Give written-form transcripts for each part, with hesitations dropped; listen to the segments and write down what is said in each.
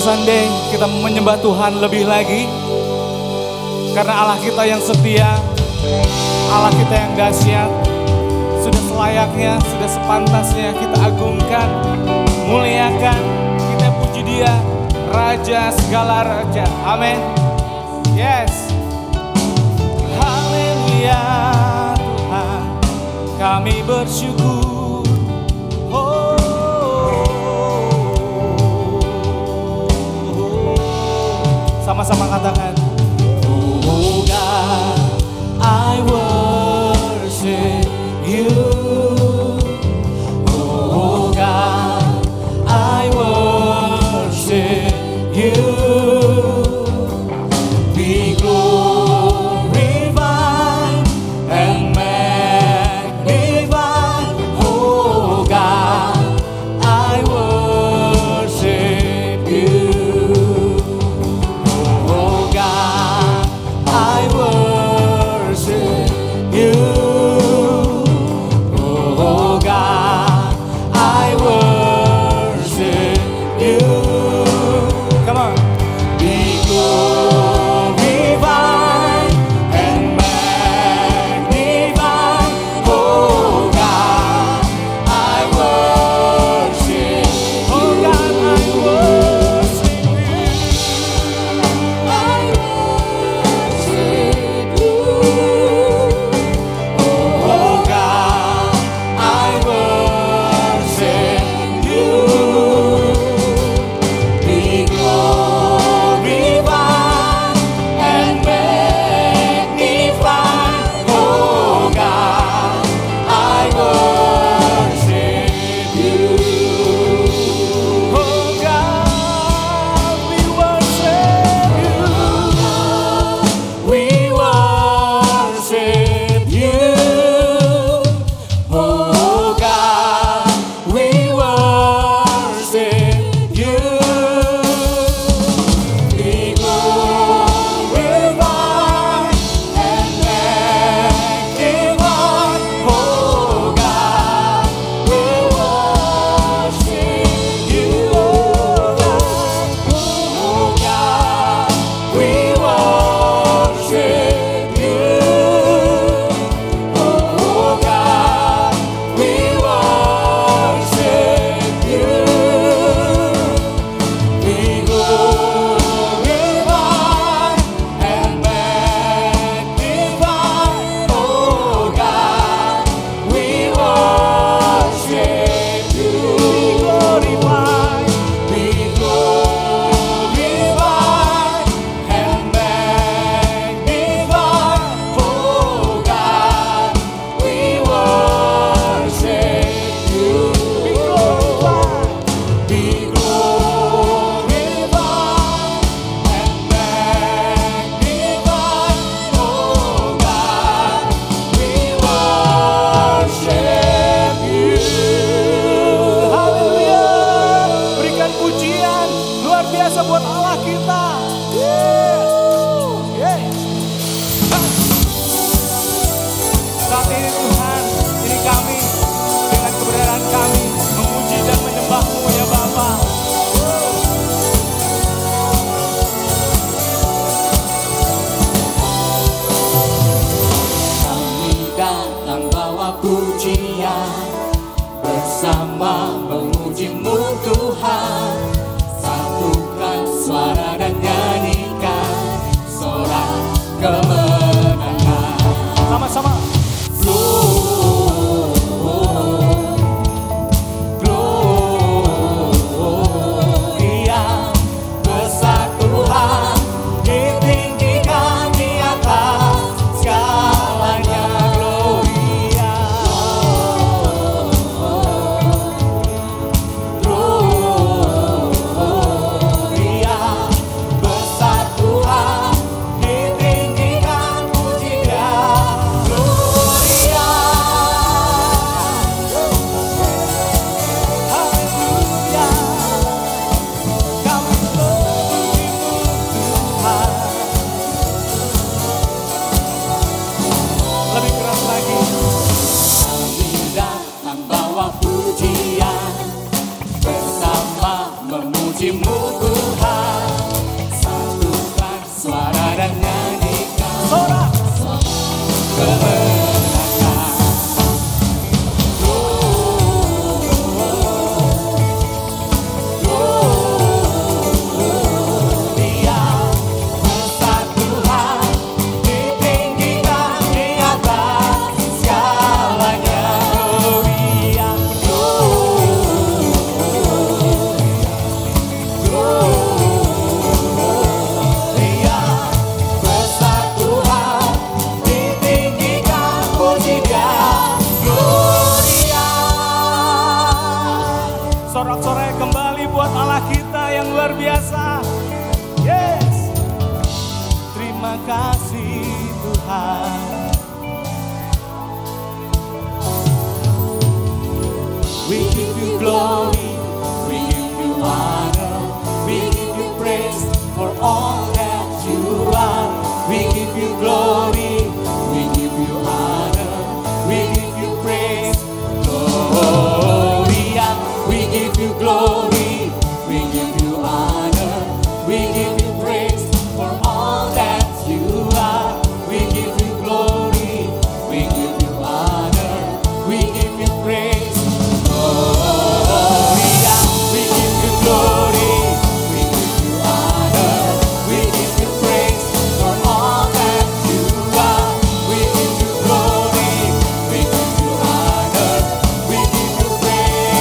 Sunday kita menyembah Tuhan lebih lagi. Karena Allah kita yang setia, Allah kita yang dahsyat, sudah selayaknya, sudah sepantasnya kita agungkan, muliakan, kita puji Dia, Raja segala Raja. Amin. Yes. Haleluya Tuhan, kami bersyukur. Sama-sama katakan. Oh God, I worship you. Oh God, I worship you. Be glorified and magnified. Oh God, I worship you. biasa. Yes. Terima kasih Tuhan. We give you glory, we give you honor, we give you praise for all that you are. We give you glory, we give you honor, we give you praise. Gloria, we give you glory, we give you honor, we give you praise for all that you are. We give you glory, we give you honor, we give you praise. Gloria, we give you glory, we give you honor, we give you praise for all that you are. We give you glory, we give you honor, we give you praise.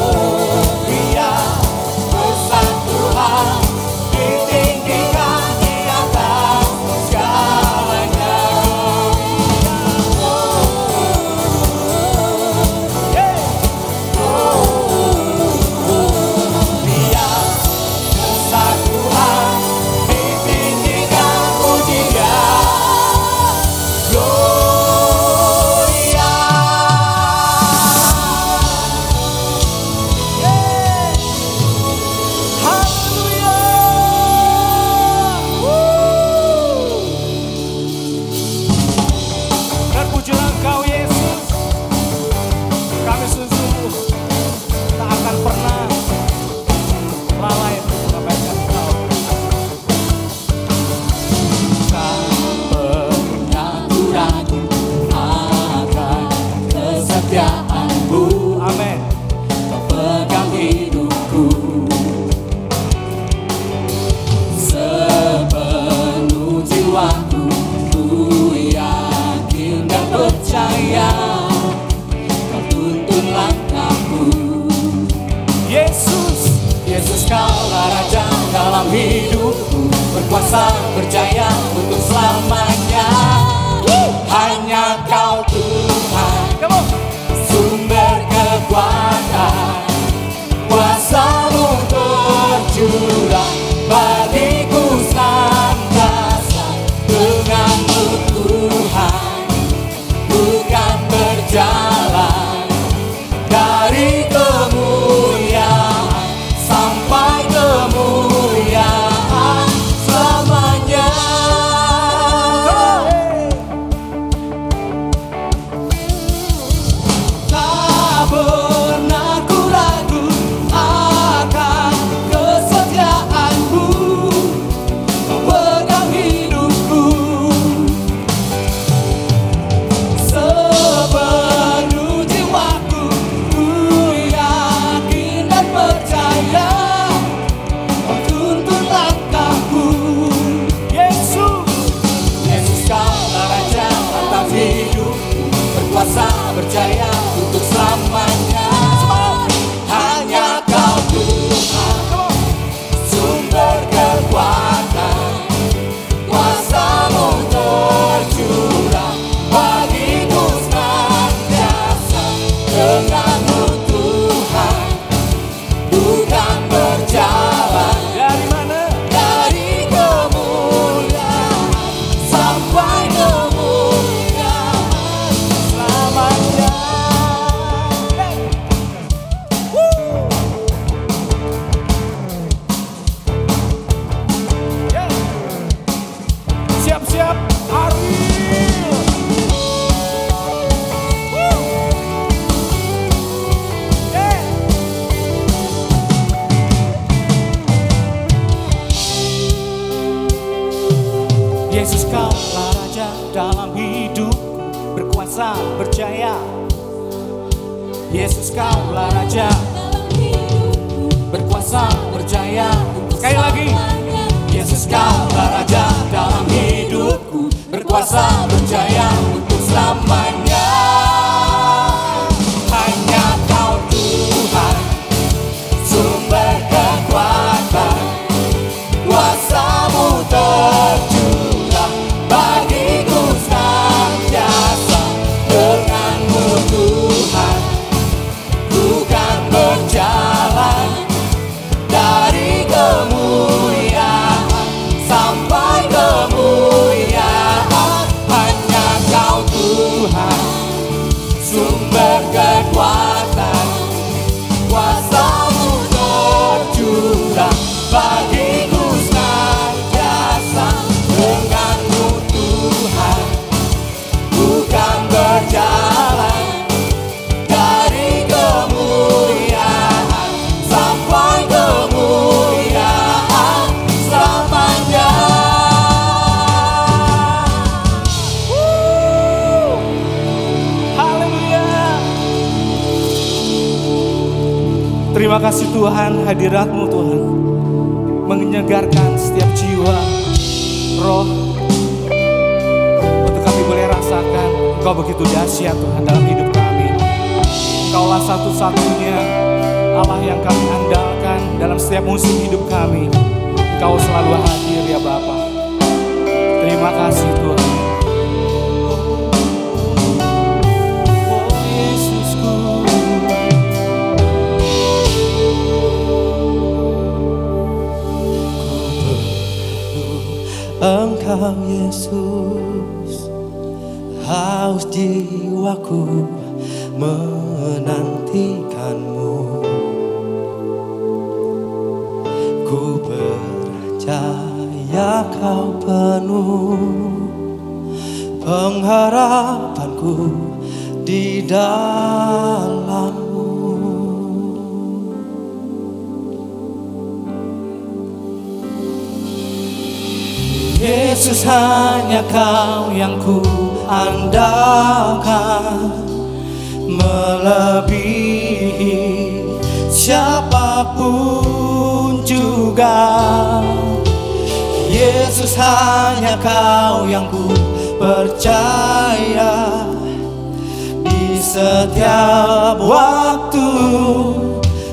Gloria, besar Tuhan, ditinggikan di atas segalanya. Gloria, besar Tuhan, ditinggikan pujian. Gloria. Haleluya. Terpujilah Engkau Yesus. Kami sungguh tak akan pernah lalai mengabaikan Engkau. Tak pernah ku ragu akan kesetiaan-Mu. Amin. Kau pegang hidupku sepenuh jiwaku. Ku yakin dan percaya Kau tuntun langkahku. Yesus, Yesus Kaulah Raja dalam hidupku, berkuasa berjaya untuk selamanya. Hanya Kau Tuhan, sumber kekuatan, kuasa-Mu tercurah bagiku senantiasa. Dengan-Mu Tuhan, bukan berjalan dari kemuliaan sampai kemuliaan selamanya. Tak pernah ku ragu akan kesetiaan-Mu. Kau pegang hidupku sepenuh jiwaku. Ku yakin dan percaya Kau tuntun langkahku. Yesus, Yesus Kaulah Raja atas hidupku, berkuasa berjaya untuk selamanya. Hanya Kau Tuhan, sumber kekuatan, kuasa-Mu tercurah bagiku senantiasa. Dengan-Mu Tuhan, bukan berjalan dari mana? Dari kemuliaan sampai kemuliaan selamanya. Siap-siap, Ariel. Yesus Kaulah Raja dalam hidupku, berkuasa berjaya. Yesus Kaulah Raja, berkuasa berjaya. Sekali lagi. Yesus Kaulah Raja dalam hidupku, berkuasa berjaya untuk selamanya. Hanya Kau Tuhan, sumber kekuatan, kuasa-Mu tercurah bagiku senantiasa. Terima kasih Tuhan, hadirat-Mu Tuhan menyegarkan setiap jiwa, roh, untuk kami boleh rasakan Engkau begitu dahsyat Tuhan dalam hidup kami. Engkaulah satu-satunya Allah yang kami andalkan dalam setiap musim hidup kami. Engkau selalu hadir ya Bapa. Terima kasih Tuhan. Engkau Yesus, haus jiwaku menantikan-Mu. Ku percaya Kau penuh pengharapanku di dalam-Mu. Yesus, hanya Kau yang ku andalkan, melebihi siapapun juga. Yesus, hanya Kau yang ku percaya di setiap waktu.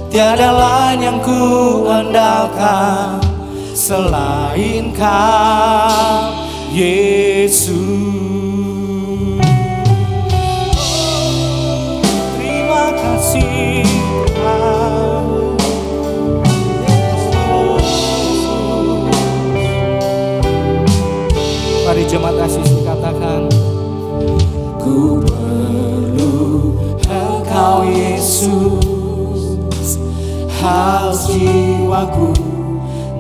Tiada lain yang ku andalkan selain Kau, Yesus. Terima kasih Tuhan. Mari jemaat kasih katakan, ku perlu Engkau Yesus, haus jiwaku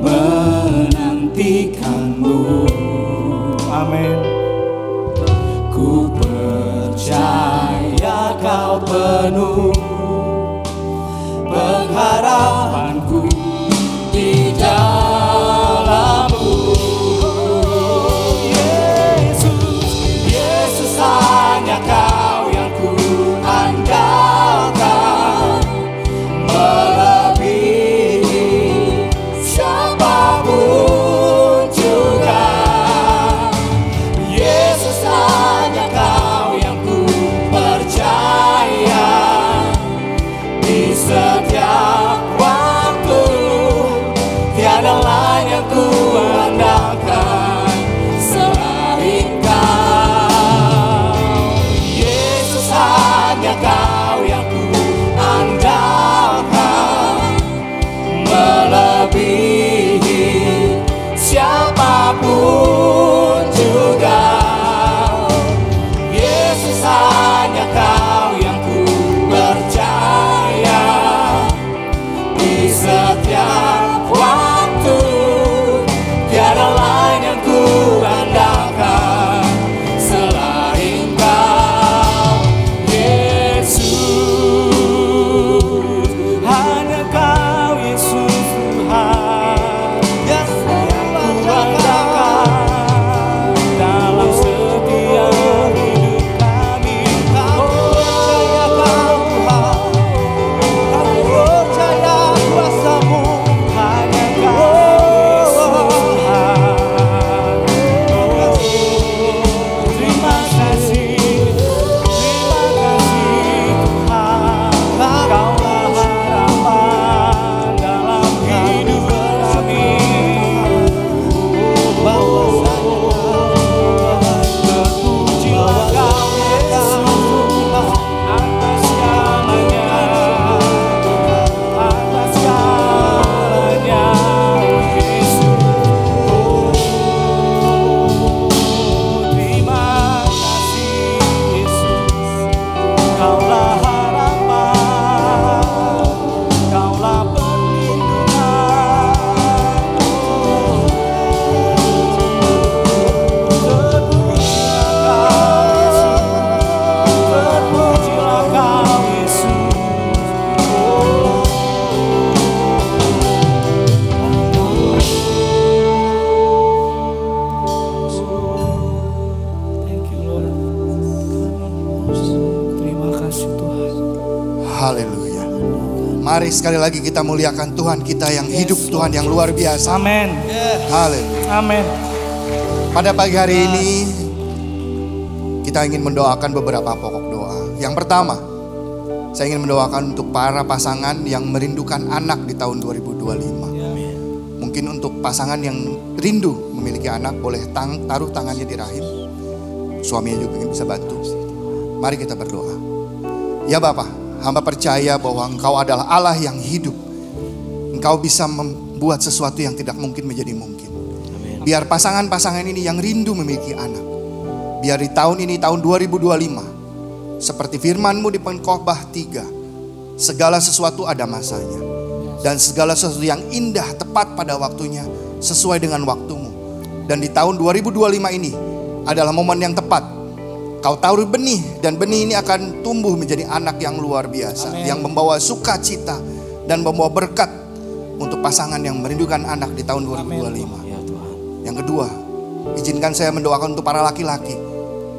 menantikan-Mu. Amin. Ku percaya Kau penuh pengharapanku di dalam-Mu. Yesus, Yesus, hanya Kau yang ku andalkan, melebihi siapapun juga. Yesus, hanya Kau yang ku percaya di setiap waktu. Tiada lain yang ku andalkan selain Kau. Yesus, hanya Kau yang ku andalkan, melebihi siapapun juga. Yesus, hanya Kau yang ku percaya di setiap waktu. Tiada lain yang ku andalkan selain Kau, Yesus. Hanya Kau Yesus Tuhan yang ku andalkan dalam setiap hidup kami. Kami percaya Kau Tuhan, kami percaya kuasa-Mu. Hanya Kau Yesus Tuhan. Terima kasih Tuhan. Kaulah harapan dalam hidup kami. Terpujilah Kau Yesus atas segalanya, atas segalanya, Yesus. Terima kasih Yesus. Kaulah harapan, Kaulah perlindungan. Terpujilah Kau Yesus, Thank you Lord. Terima kasih Tuhan. Haleluya. Mari sekali lagi kita muliakan Tuhan kita yang hidup, Tuhan yang luar biasa. Amin. Haleluya. Amin. Pada pagi hari ini kita ingin mendoakan beberapa pokok doa. Yang pertama, saya ingin mendoakan untuk para pasangan yang merindukan anak di tahun 2025. Mungkin untuk pasangan yang rindu memiliki anak, boleh taruh tangannya di rahim. Suaminya juga bisa bantu. Mari kita berdoa. Ya Bapa, hamba percaya bahwa Engkau adalah Allah yang hidup. Engkau bisa membuat sesuatu yang tidak mungkin menjadi mungkin. Biar pasangan-pasangan ini yang rindu memiliki anak, biar di tahun ini, tahun 2025, seperti firman-Mu di Pengkhotbah 3, segala sesuatu ada masanya, dan segala sesuatu yang indah tepat pada waktunya, sesuai dengan waktu-Mu. Dan di tahun 2025 ini adalah momen yang tepat. Kau taruh benih, dan benih ini akan tumbuh menjadi anak yang luar biasa. Amen. Yang membawa sukacita dan membawa berkat untuk pasangan yang merindukan anak di tahun 2025. Ya, Tuhan. Yang kedua, izinkan saya mendoakan untuk para laki-laki.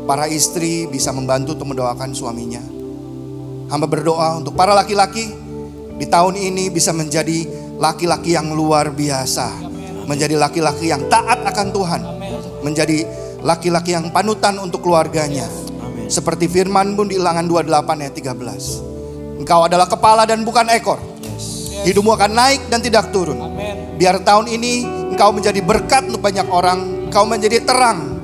Para istri bisa membantu untuk mendoakan suaminya. Hamba berdoa untuk para laki-laki di tahun ini bisa menjadi laki-laki yang luar biasa. Menjadi laki-laki yang taat akan Tuhan. Menjadi laki-laki yang panutan untuk keluarganya. Amen. Seperti firman-Mu di Ulangan 28 ayat 13. Engkau adalah kepala dan bukan ekor. Hidupmu akan naik dan tidak turun. Amen. Biar tahun ini engkau menjadi berkat untuk banyak orang. Engkau menjadi terang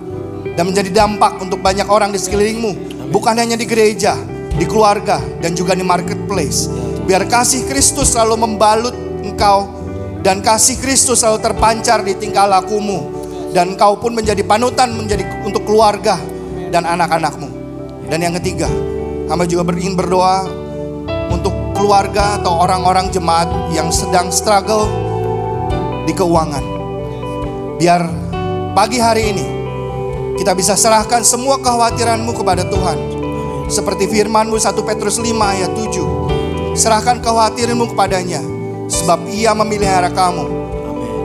dan menjadi dampak untuk banyak orang di sekelilingmu. Amen. Bukan hanya di gereja, di keluarga, dan juga di marketplace. Biar kasih Kristus selalu membalut engkau, dan kasih Kristus selalu terpancar di tingkah lakumu. Dan engkau pun menjadi panutan menjadi untuk keluarga dan anak-anakmu. Dan yang ketiga, hamba juga ingin berdoa untuk keluarga atau orang-orang jemaat yang sedang struggle di keuangan. Biar pagi hari ini kita bisa serahkan semua kekhawatiranmu kepada Tuhan. Seperti firman-Mu 1 Petrus 5 ayat 7. Serahkan kekhawatiranmu kepadanya, sebab Ia memelihara kamu.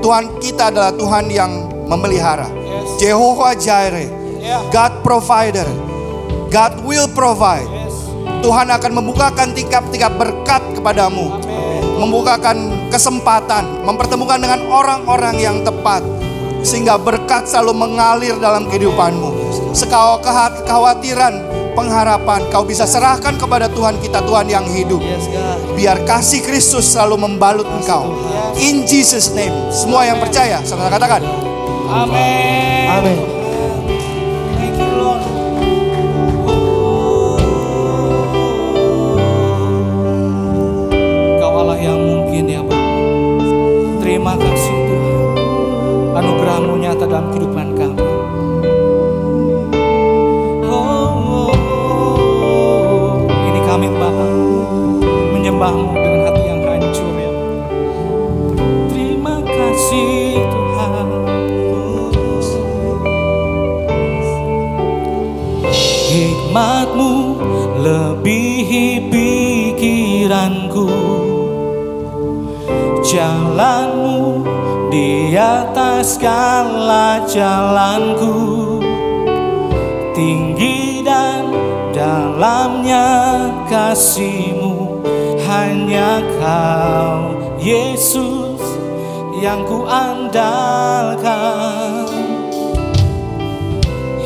Tuhan kita adalah Tuhan yang memelihara. Jehovah Jireh, God provider, God will provide. Tuhan akan membukakan tingkap-tingkap berkat kepadamu. Membukakan kesempatan, mempertemukan dengan orang-orang yang tepat, sehingga berkat selalu mengalir dalam kehidupanmu. Segala kekhawatiran, pengharapan kau bisa serahkan kepada Tuhan kita, Tuhan yang hidup. Biar kasih Kristus selalu membalut engkau. In Jesus name. Semua yang percaya, sama katakan Amin. amin. Thank you Lord. Kau Allah yang mungkin ya Bapa. Terima kasih Tuhan. Anugerah-Mu nyata dalam kehidupan kami. Ini kami Bapa menyembah-Mu dengan hati yang hancur ya. Terima kasih Tuhan. Hikmat-Mu lebihi pikiranku, jalan-Mu di atas segala jalanku. Tinggi dan dalamnya kasih-Mu, hanya Kau Yesus yang ku andalkan.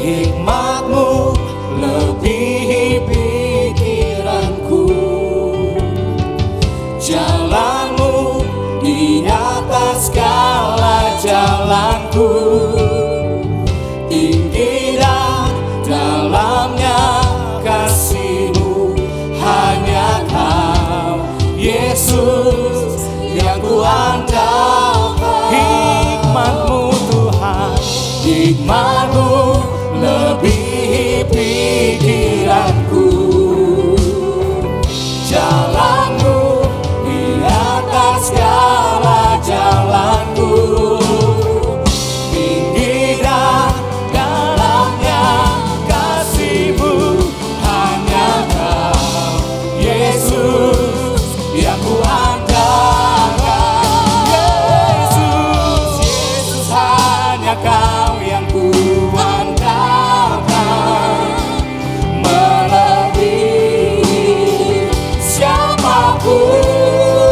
Hikmat-Mu lebihi pikiranku, jalan-Mu di atas segala jalanku. Tinggi dan dalamnya kasih-Mu, hanya Kau Yesus yang ku andalkan. Hikmat-Mu Tuhan, hikmat-Mu lebihi pikiranku, jalan-Mu di atas segala jalanku. Tinggi dan dalamnya kasih-Mu, hanya Kau Yesus yang ku andalkan. Yesus, Yesus, hanya Kau yang ku andalkan. Melebihi siapapun.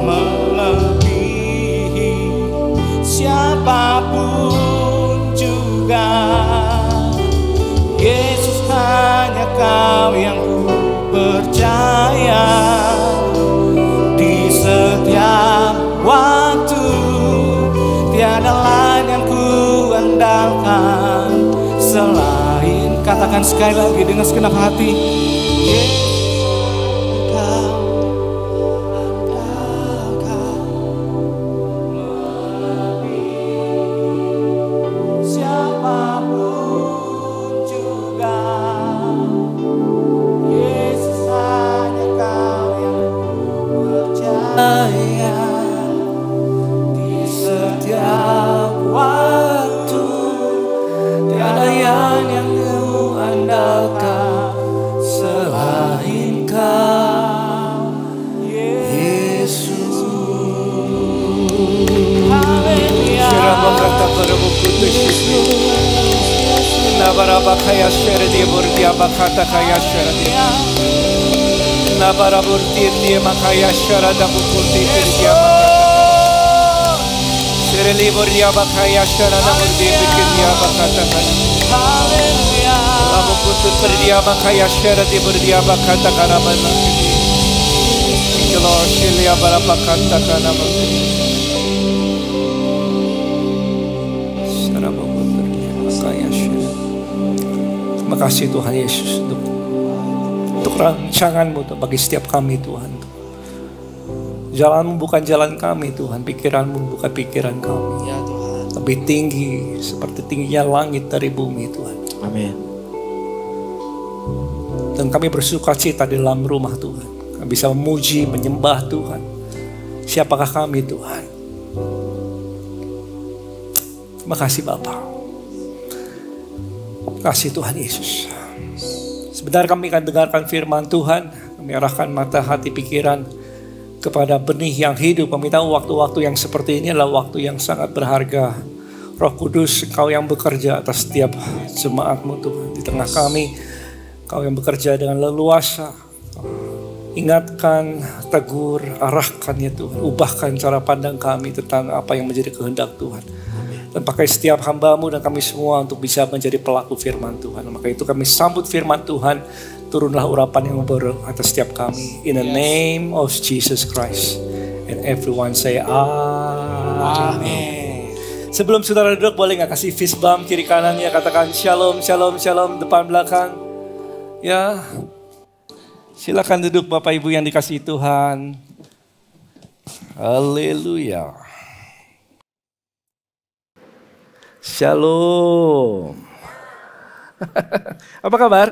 melebihi siapapun juga. Yesus, hanya Kau yang ku percaya. Di setiap waktu tiada lain yang ku andalkan selain. Katakan sekali lagi dengan segenap hati. Nabarabakaya sherdi burdia bakata kaya sherdi. Nabaraburti dia makaya sherada bukurti dia makata. Sherli burdia bakaya sherada burdi dia bakata kaya. Labu kutut burdia makaya sherdi burdia bakata kana bana. Thank you Lord, shilia barabakata kana bana. Terima kasih Tuhan Yesus untuk rancangan-Mu bagi setiap kami Tuhan. Jalan-Mu bukan jalan kami Tuhan, pikiran-Mu bukan pikiran kami. Ya Tuhan. Lebih tinggi seperti tingginya langit dari bumi Tuhan. Amin. Dan kami bersuka cita di dalam rumah Tuhan. Kami bisa memuji, menyembah Tuhan. Siapakah kami Tuhan? Terima kasih Bapa. Kasih Tuhan Yesus. Sebentar kami akan dengarkan firman Tuhan. Kami arahkan mata hati pikiran kepada benih yang hidup. Kami tahu waktu-waktu yang seperti ini adalah waktu yang sangat berharga. Roh Kudus, Engkau yang bekerja atas setiap jemaat-Mu Tuhan. Di tengah kami, Engkau yang bekerja dengan leluasa. Ingatkan, tegur, arahkan ya Tuhan. Ubahkan cara pandang kami tentang apa yang menjadi kehendak Tuhan. Dan pakai setiap hamba-Mu dan kami semua untuk bisa menjadi pelaku firman Tuhan. Maka itu kami sambut firman Tuhan. Turunlah urapan yang baru atas setiap kami. In the name of Jesus Christ. And everyone say Amen. Sebelum saudara duduk, boleh gak kasih fist bump kiri kanannya. Katakan shalom, shalom, shalom. Depan belakang. Ya. Silakan duduk Bapak Ibu yang dikasihi Tuhan. Haleluya. Shalom. Apa kabar?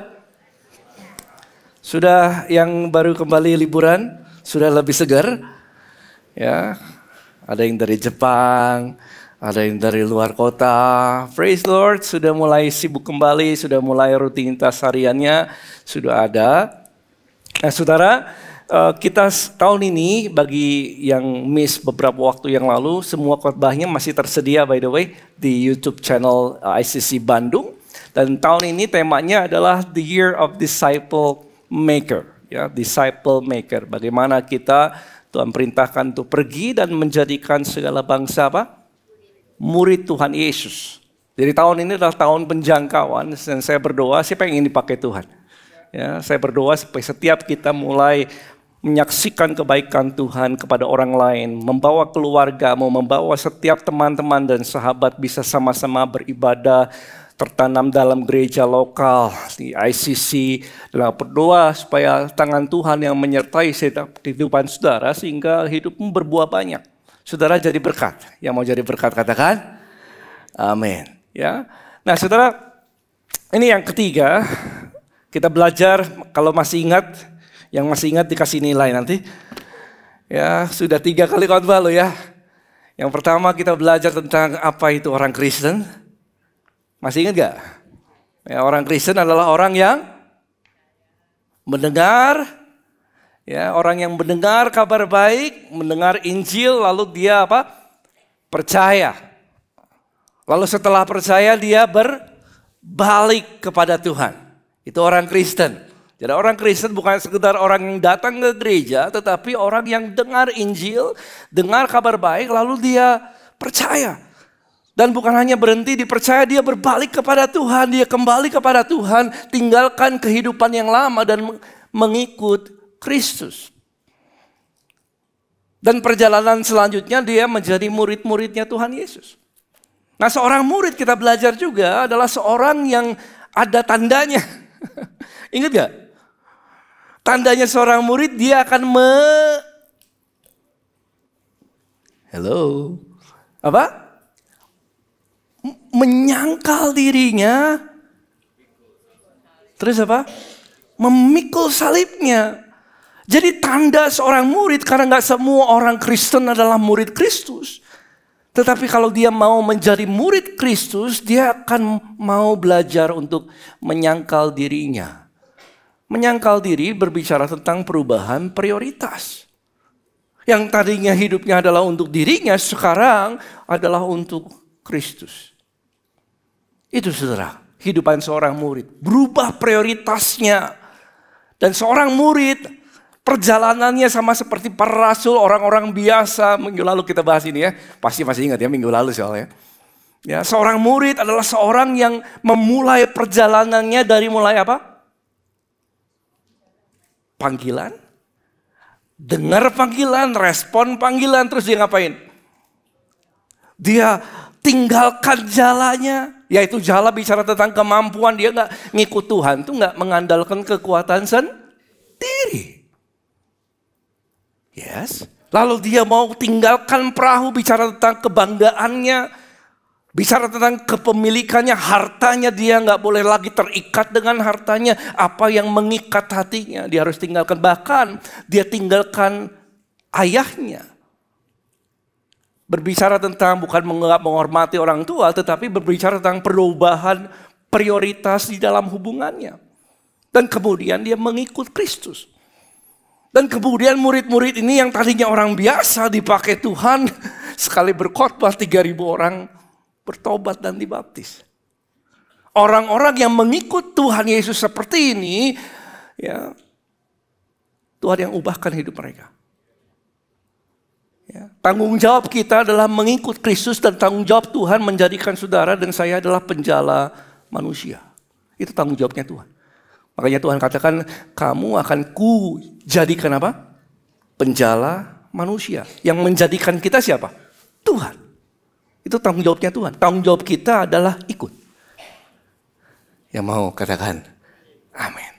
Sudah yang baru kembali liburan? Sudah lebih segar? Ya, ada yang dari Jepang, ada yang dari luar kota. Praise Lord, sudah mulai sibuk kembali, sudah mulai rutinitas hariannya, sudah ada. Nah saudara, kita tahun ini bagi yang miss beberapa waktu yang lalu, semua khotbahnya masih tersedia by the way di YouTube channel ICC Bandung. Dan tahun ini temanya adalah The Year of Disciple Maker, ya, Disciple Maker. Bagaimana kita Tuhan perintahkan untuk pergi dan menjadikan segala bangsa apa? Murid Tuhan Yesus. Jadi tahun ini adalah tahun penjangkauan dan saya berdoa siapa yang ingin dipakai Tuhan. Ya, saya berdoa supaya setiap kita mulai menyaksikan kebaikan Tuhan kepada orang lain, membawa keluarga, membawa setiap teman-teman dan sahabat bisa sama-sama beribadah, tertanam dalam gereja lokal di ICC. Dan berdoa supaya tangan Tuhan yang menyertai kehidupan saudara sehingga hidupmu berbuah banyak. Saudara jadi berkat. Yang mau jadi berkat katakan, amin. Ya, nah saudara, ini yang ketiga kita belajar kalau masih ingat. Yang masih ingat dikasih nilai nanti. Ya, sudah 3 kali khotbah lo ya. Yang pertama kita belajar tentang apa itu orang Kristen. Masih ingat gak? Ya, orang Kristen adalah orang yang mendengar. Ya, orang yang mendengar kabar baik, mendengar Injil, lalu dia apa? Percaya. Lalu setelah percaya dia berbalik kepada Tuhan. Itu orang Kristen. Jadi orang Kristen bukan sekedar orang yang datang ke gereja, tetapi orang yang dengar Injil, dengar kabar baik, lalu dia percaya. Dan bukan hanya berhenti dipercaya, dia berbalik kepada Tuhan, dia kembali kepada Tuhan, tinggalkan kehidupan yang lama dan mengikut Kristus. Dan perjalanan selanjutnya dia menjadi murid-muridnya Tuhan Yesus. Nah, seorang murid kita belajar juga adalah seorang yang ada tandanya. Ingat gak? Tandanya seorang murid, dia akan menyangkal dirinya. Terus apa? Memikul salibnya. Jadi tanda seorang murid, karena gak semua orang Kristen adalah murid Kristus. Tetapi kalau dia mau menjadi murid Kristus, dia akan mau belajar untuk menyangkal dirinya. Menyangkal diri berbicara tentang perubahan prioritas. Yang tadinya hidupnya adalah untuk dirinya, sekarang adalah untuk Kristus. Itu saudara, kehidupan seorang murid. Berubah prioritasnya. Dan seorang murid, perjalanannya sama seperti para rasul, orang-orang biasa. Minggu lalu kita bahas ini ya. Pasti masih ingat ya minggu lalu soalnya. Ya, seorang murid adalah seorang yang memulai perjalanannya dari mulai apa? Panggilan. Dengar panggilan, respon panggilan, terus dia ngapain? Dia tinggalkan jalannya. Yaitu jala bicara tentang kemampuan, dia gak ngikut Tuhan. Itu gak mengandalkan kekuatan sendiri. Yes. Lalu dia mau tinggalkan perahu, bicara tentang kebanggaannya, bicara tentang kepemilikannya, hartanya. Dia nggak boleh lagi terikat dengan hartanya. Apa yang mengikat hatinya, dia harus tinggalkan. Bahkan dia tinggalkan ayahnya. Berbicara tentang bukan menghormati orang tua, tetapi berbicara tentang perubahan prioritas di dalam hubungannya. Dan kemudian dia mengikut Kristus. Dan kemudian murid-murid ini yang tadinya orang biasa dipakai Tuhan, sekali berkhotbah 3.000 orang bertobat dan dibaptis. Orang-orang yang mengikut Tuhan Yesus seperti ini, ya, Tuhan yang ubahkan hidup mereka. Ya, tanggung jawab kita adalah mengikut Kristus, dan tanggung jawab Tuhan menjadikan saudara dan saya adalah penjala manusia. Itu tanggung jawabnya Tuhan. Makanya Tuhan katakan, kamu akan ku jadikan apa? Penjala manusia. Yang menjadikan kita siapa? Tuhan. Itu tanggung jawabnya Tuhan. Tanggung jawab kita adalah ikut. Yang mau katakan amin.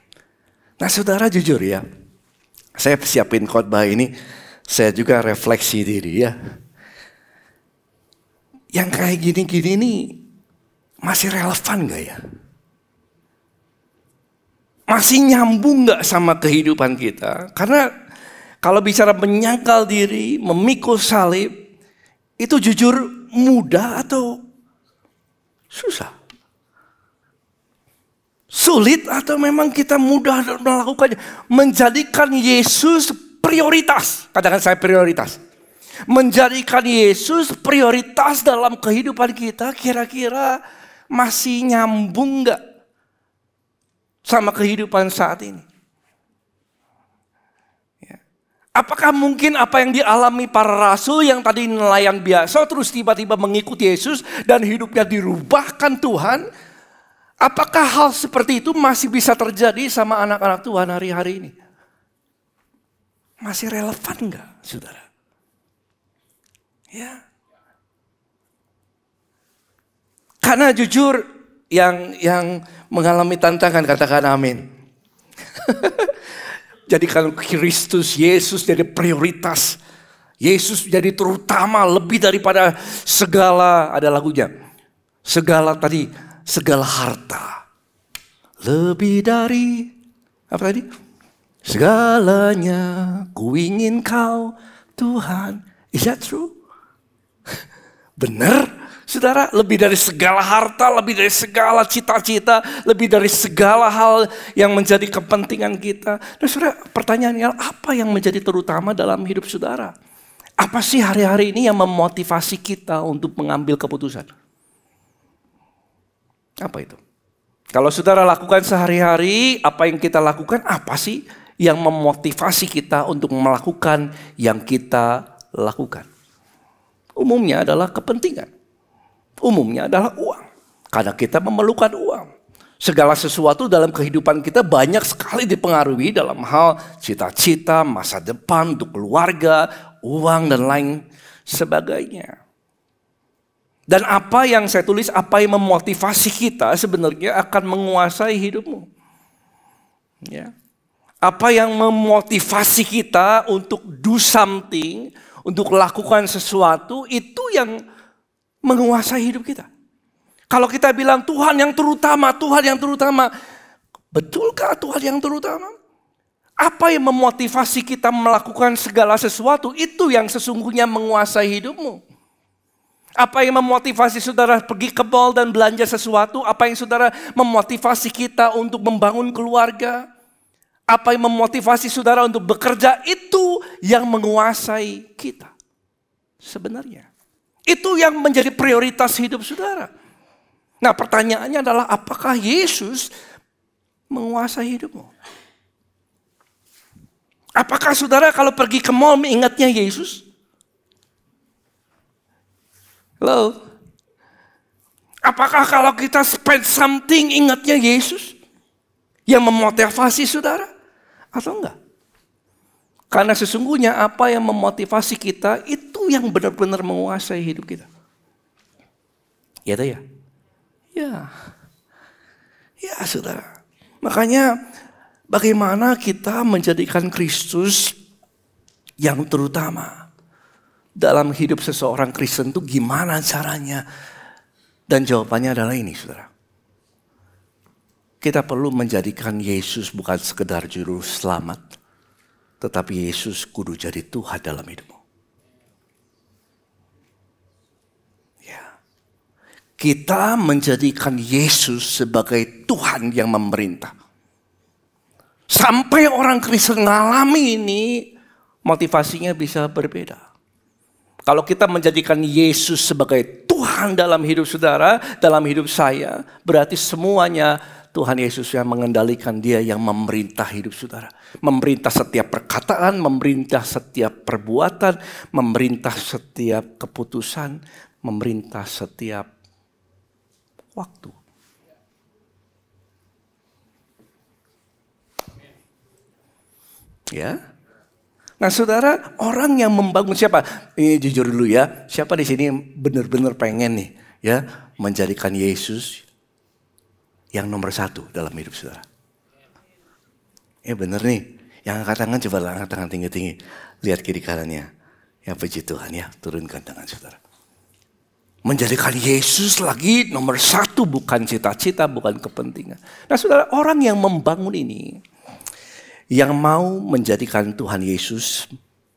Nah saudara, jujur ya, saya siapin khotbah ini, saya juga refleksi diri ya. Yang kayak gini-gini nih masih relevan gak ya? Masih nyambung gak sama kehidupan kita? Karena kalau bicara menyangkal diri, memikul salib, itu jujur mudah atau susah? Sulit atau memang kita mudah melakukannya? Menjadikan Yesus prioritas. Katakan saya prioritas. Menjadikan Yesus prioritas dalam kehidupan kita, kira-kira masih nyambung gak sama kehidupan saat ini? Ya. Apakah mungkin apa yang dialami para rasul yang tadi nelayan biasa terus tiba-tiba mengikuti Yesus dan hidupnya dirubahkan Tuhan? Apakah hal seperti itu masih bisa terjadi sama anak-anak Tuhan hari-hari ini? Masih relevan enggak, saudara? Ya. Karena jujur yang mengalami tantangan, katakan amin. Jadikan Kristus Yesus jadi prioritas. Yesus jadi terutama, lebih daripada segala, ada lagunya. Segala harta. Lebih dari, apa tadi? Segalanya ku ingin kau Tuhan. Is that true? Benar? Saudara, lebih dari segala harta, lebih dari segala cita-cita, lebih dari segala hal yang menjadi kepentingan kita. Nah saudara, pertanyaannya apa yang menjadi terutama dalam hidup saudara? Apa sih hari-hari ini yang memotivasi kita untuk mengambil keputusan? Apa itu? Kalau saudara lakukan sehari-hari, apa yang kita lakukan, apa sih yang memotivasi kita untuk melakukan yang kita lakukan? Umumnya adalah kepentingan. Umumnya adalah uang. Karena kita memerlukan uang. Segala sesuatu dalam kehidupan kita banyak sekali dipengaruhi dalam hal cita-cita, masa depan, untuk keluarga, uang, dan lain sebagainya. Dan apa yang saya tulis, apa yang memotivasi kita sebenarnya akan menguasai hidupmu. Ya. Apa yang memotivasi kita untuk do something, untuk lakukan sesuatu, itu yang menguasai hidup kita. Kalau kita bilang Tuhan yang terutama, Tuhan yang terutama. Betulkah Tuhan yang terutama? Apa yang memotivasi kita melakukan segala sesuatu, itu yang sesungguhnya menguasai hidupmu. Apa yang memotivasi saudara pergi ke mall dan belanja sesuatu? Apa yang saudara memotivasi kita untuk membangun keluarga? Apa yang memotivasi saudara untuk bekerja? Itu yang menguasai kita. Sebenarnya. Itu yang menjadi prioritas hidup saudara. Nah, pertanyaannya adalah apakah Yesus menguasai hidupmu? Apakah saudara kalau pergi ke mall ingatnya Yesus? Halo? Apakah kalau kita spend something ingatnya Yesus? Yang memotivasi saudara? Atau enggak? Karena sesungguhnya apa yang memotivasi kita itu yang benar-benar menguasai hidup kita. Ya, ya. Ya, saudara. Makanya bagaimana kita menjadikan Kristus yang terutama dalam hidup seseorang Kristen itu gimana caranya? Dan jawabannya adalah ini, saudara. Kita perlu menjadikan Yesus bukan sekedar juru selamat, tetapi Yesus kudu jadi Tuhan dalam hidupmu. Kita menjadikan Yesus sebagai Tuhan yang memerintah. Sampai orang Kristen mengalami ini, motivasinya bisa berbeda. Kalau kita menjadikan Yesus sebagai Tuhan dalam hidup saudara, dalam hidup saya, berarti semuanya Tuhan Yesus yang mengendalikan, Dia yang memerintah hidup saudara. Memerintah setiap perkataan, memerintah setiap perbuatan, memerintah setiap keputusan, memerintah setiap waktu. Ya. Nah, saudara, orang yang membangun siapa? Ini jujur dulu ya. Siapa di sini benar-benar pengen nih ya menjadikan Yesus yang nomor satu dalam hidup saudara? Benar nih. Yang angkat tangan coba angkat tangan tinggi-tinggi. Lihat kiri kanannya. Ya, puji Tuhan ya. Turunkan tangan saudara. Menjadikan Yesus lagi nomor satu, bukan cita-cita, bukan kepentingan. Nah, saudara, orang yang membangun ini, yang mau menjadikan Tuhan Yesus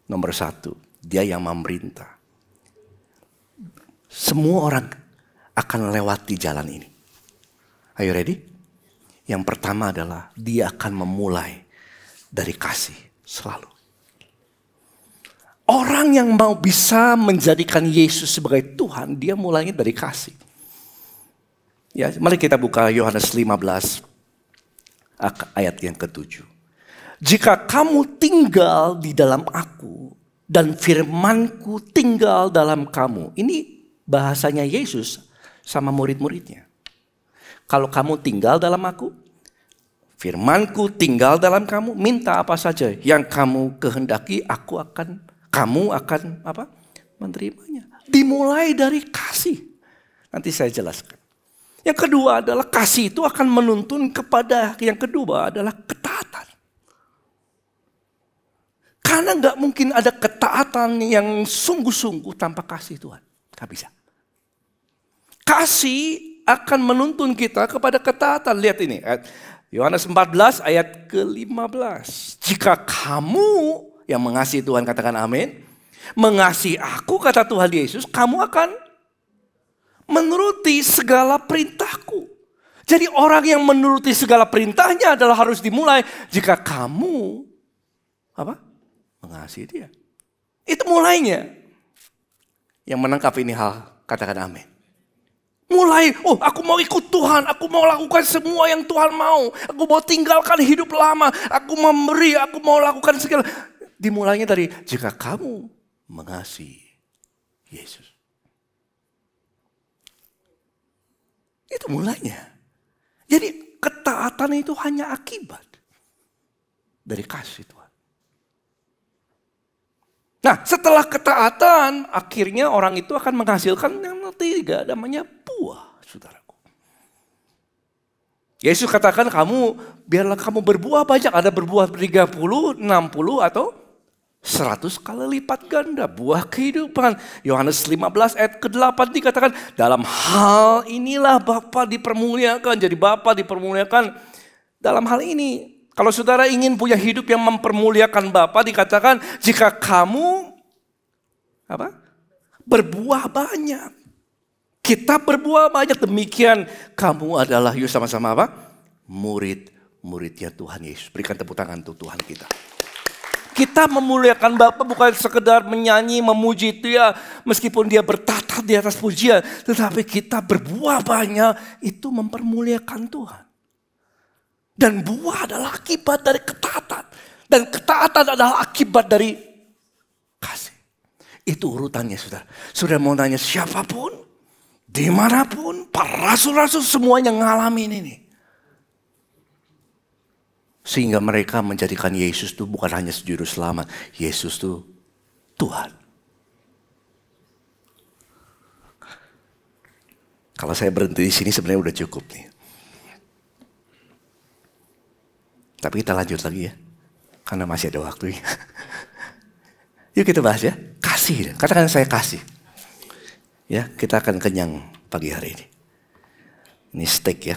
nomor satu, Dia yang memerintah. Semua orang akan lewati jalan ini. Are you ready? Yang pertama adalah dia akan memulai dari kasih selalu. Orang yang mau bisa menjadikan Yesus sebagai Tuhan, dia mulainya dari kasih. Ya, mari kita buka Yohanes 15 ayat yang ke-7. Jika kamu tinggal di dalam aku dan firmanku tinggal dalam kamu. Ini bahasanya Yesus sama murid-muridnya. Kalau kamu tinggal dalam aku, firmanku tinggal dalam kamu, minta apa saja yang kamu kehendaki, kamu akan apa? Menerimanya. Dimulai dari kasih. Nanti saya jelaskan. Yang kedua adalah kasih itu akan menuntun kepada yang kedua adalah ketaatan. Karena nggak mungkin ada ketaatan yang sungguh-sungguh tanpa kasih Tuhan. Nggak bisa. Kasih akan menuntun kita kepada ketaatan. Lihat ini. Yohanes 14 ayat ke-15. Jika kamu yang mengasihi Tuhan, katakan amin. Mengasihi aku, kata Tuhan Yesus, kamu akan menuruti segala perintahku. Jadi orang yang menuruti segala perintahnya adalah harus dimulai jika kamu mengasihi Dia. Itu mulainya. Yang menangkap ini hal, katakan amin. Mulai, aku mau ikut Tuhan, aku mau lakukan semua yang Tuhan mau. Aku mau tinggalkan hidup lama, aku memberi, aku mau lakukan segala. Dimulainya dari, jika kamu mengasihi Yesus. Itu mulainya. Jadi ketaatan itu hanya akibat dari kasih Tuhan. Nah, setelah ketaatan, akhirnya orang itu akan menghasilkan yang ketiga, namanya buah, saudaraku. Yesus katakan biarlah kamu berbuah banyak. Ada berbuah 30, 60 atau 100 kali lipat ganda. Buah kehidupan. Yohanes 15 ayat ke-8 dikatakan, dalam hal inilah Bapa dipermuliakan. Jadi Bapa dipermuliakan dalam hal ini. Kalau saudara ingin punya hidup yang mempermuliakan Bapa, dikatakan jika kamu berbuah banyak. Kita berbuah banyak, demikian kamu adalah, yuk sama-sama murid-muridnya Tuhan Yesus. Berikan tepuk tangan untuk Tuhan kita. Kita memuliakan Bapa bukan sekedar menyanyi, memuji Dia, meskipun Dia bertata di atas pujian, tetapi kita berbuah banyak, itu mempermuliakan Tuhan. Dan buah adalah akibat dari ketaatan. Dan ketaatan adalah akibat dari kasih. Itu urutannya, saudara. Saudara mau nanya siapapun, dimanapun, para rasul-rasul semuanya ngalamin ini. Sehingga mereka menjadikan Yesus itu bukan hanya juru selamat. Yesus itu Tuhan. Kalau saya berhenti di sini sebenarnya udah cukup nih. Tapi kita lanjut lagi ya. Karena masih ada waktu. Yuk kita bahas ya. Kasih. Katakan saya kasih. Ya, kita akan kenyang pagi hari ini. Ini steak ya.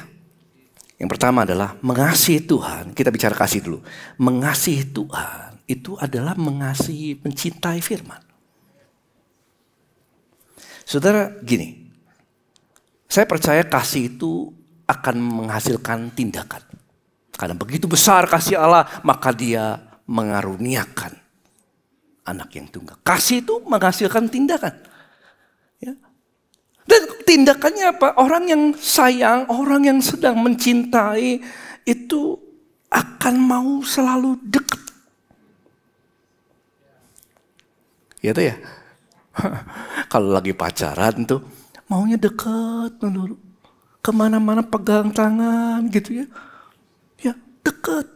Yang pertama adalah mengasihi Tuhan. Kita bicara kasih dulu. Mengasihi Tuhan itu adalah mengasihi, mencintai firman. Saudara, gini. Saya percaya kasih itu akan menghasilkan tindakan. Karena begitu besar kasih Allah, maka Dia mengaruniakan anak yang tunggal. Kasih itu menghasilkan tindakan. Ya. Dan tindakannya apa? Orang yang sayang, orang yang sedang mencintai itu akan mau selalu dekat. Gitu ya. Kalau lagi pacaran tuh maunya dekat dulu. Kemana-mana pegang tangan gitu ya. Ya dekat.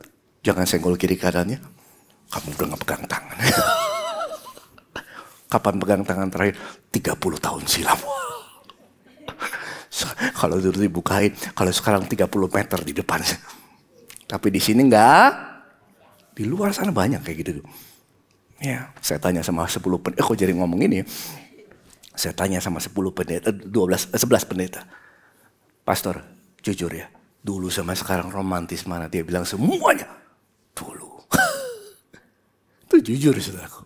Jangan senggol kiri kanannya. Kamu udah gak pegang tangan. Kapan pegang tangan terakhir? 30 tahun silam. Kalau dulu dibukain, kalau sekarang 30 meter di depan. Tapi di sini enggak. Di luar sana banyak kayak gitu. Ya, saya tanya sama 10 pendeta. Kok jadi ngomong ini ya? Saya tanya sama 10 pendeta, 11 pendeta. Pastor, jujur ya. Dulu sama sekarang romantis mana? Dia bilang semuanya. Dulu. Itu jujur saudaraku.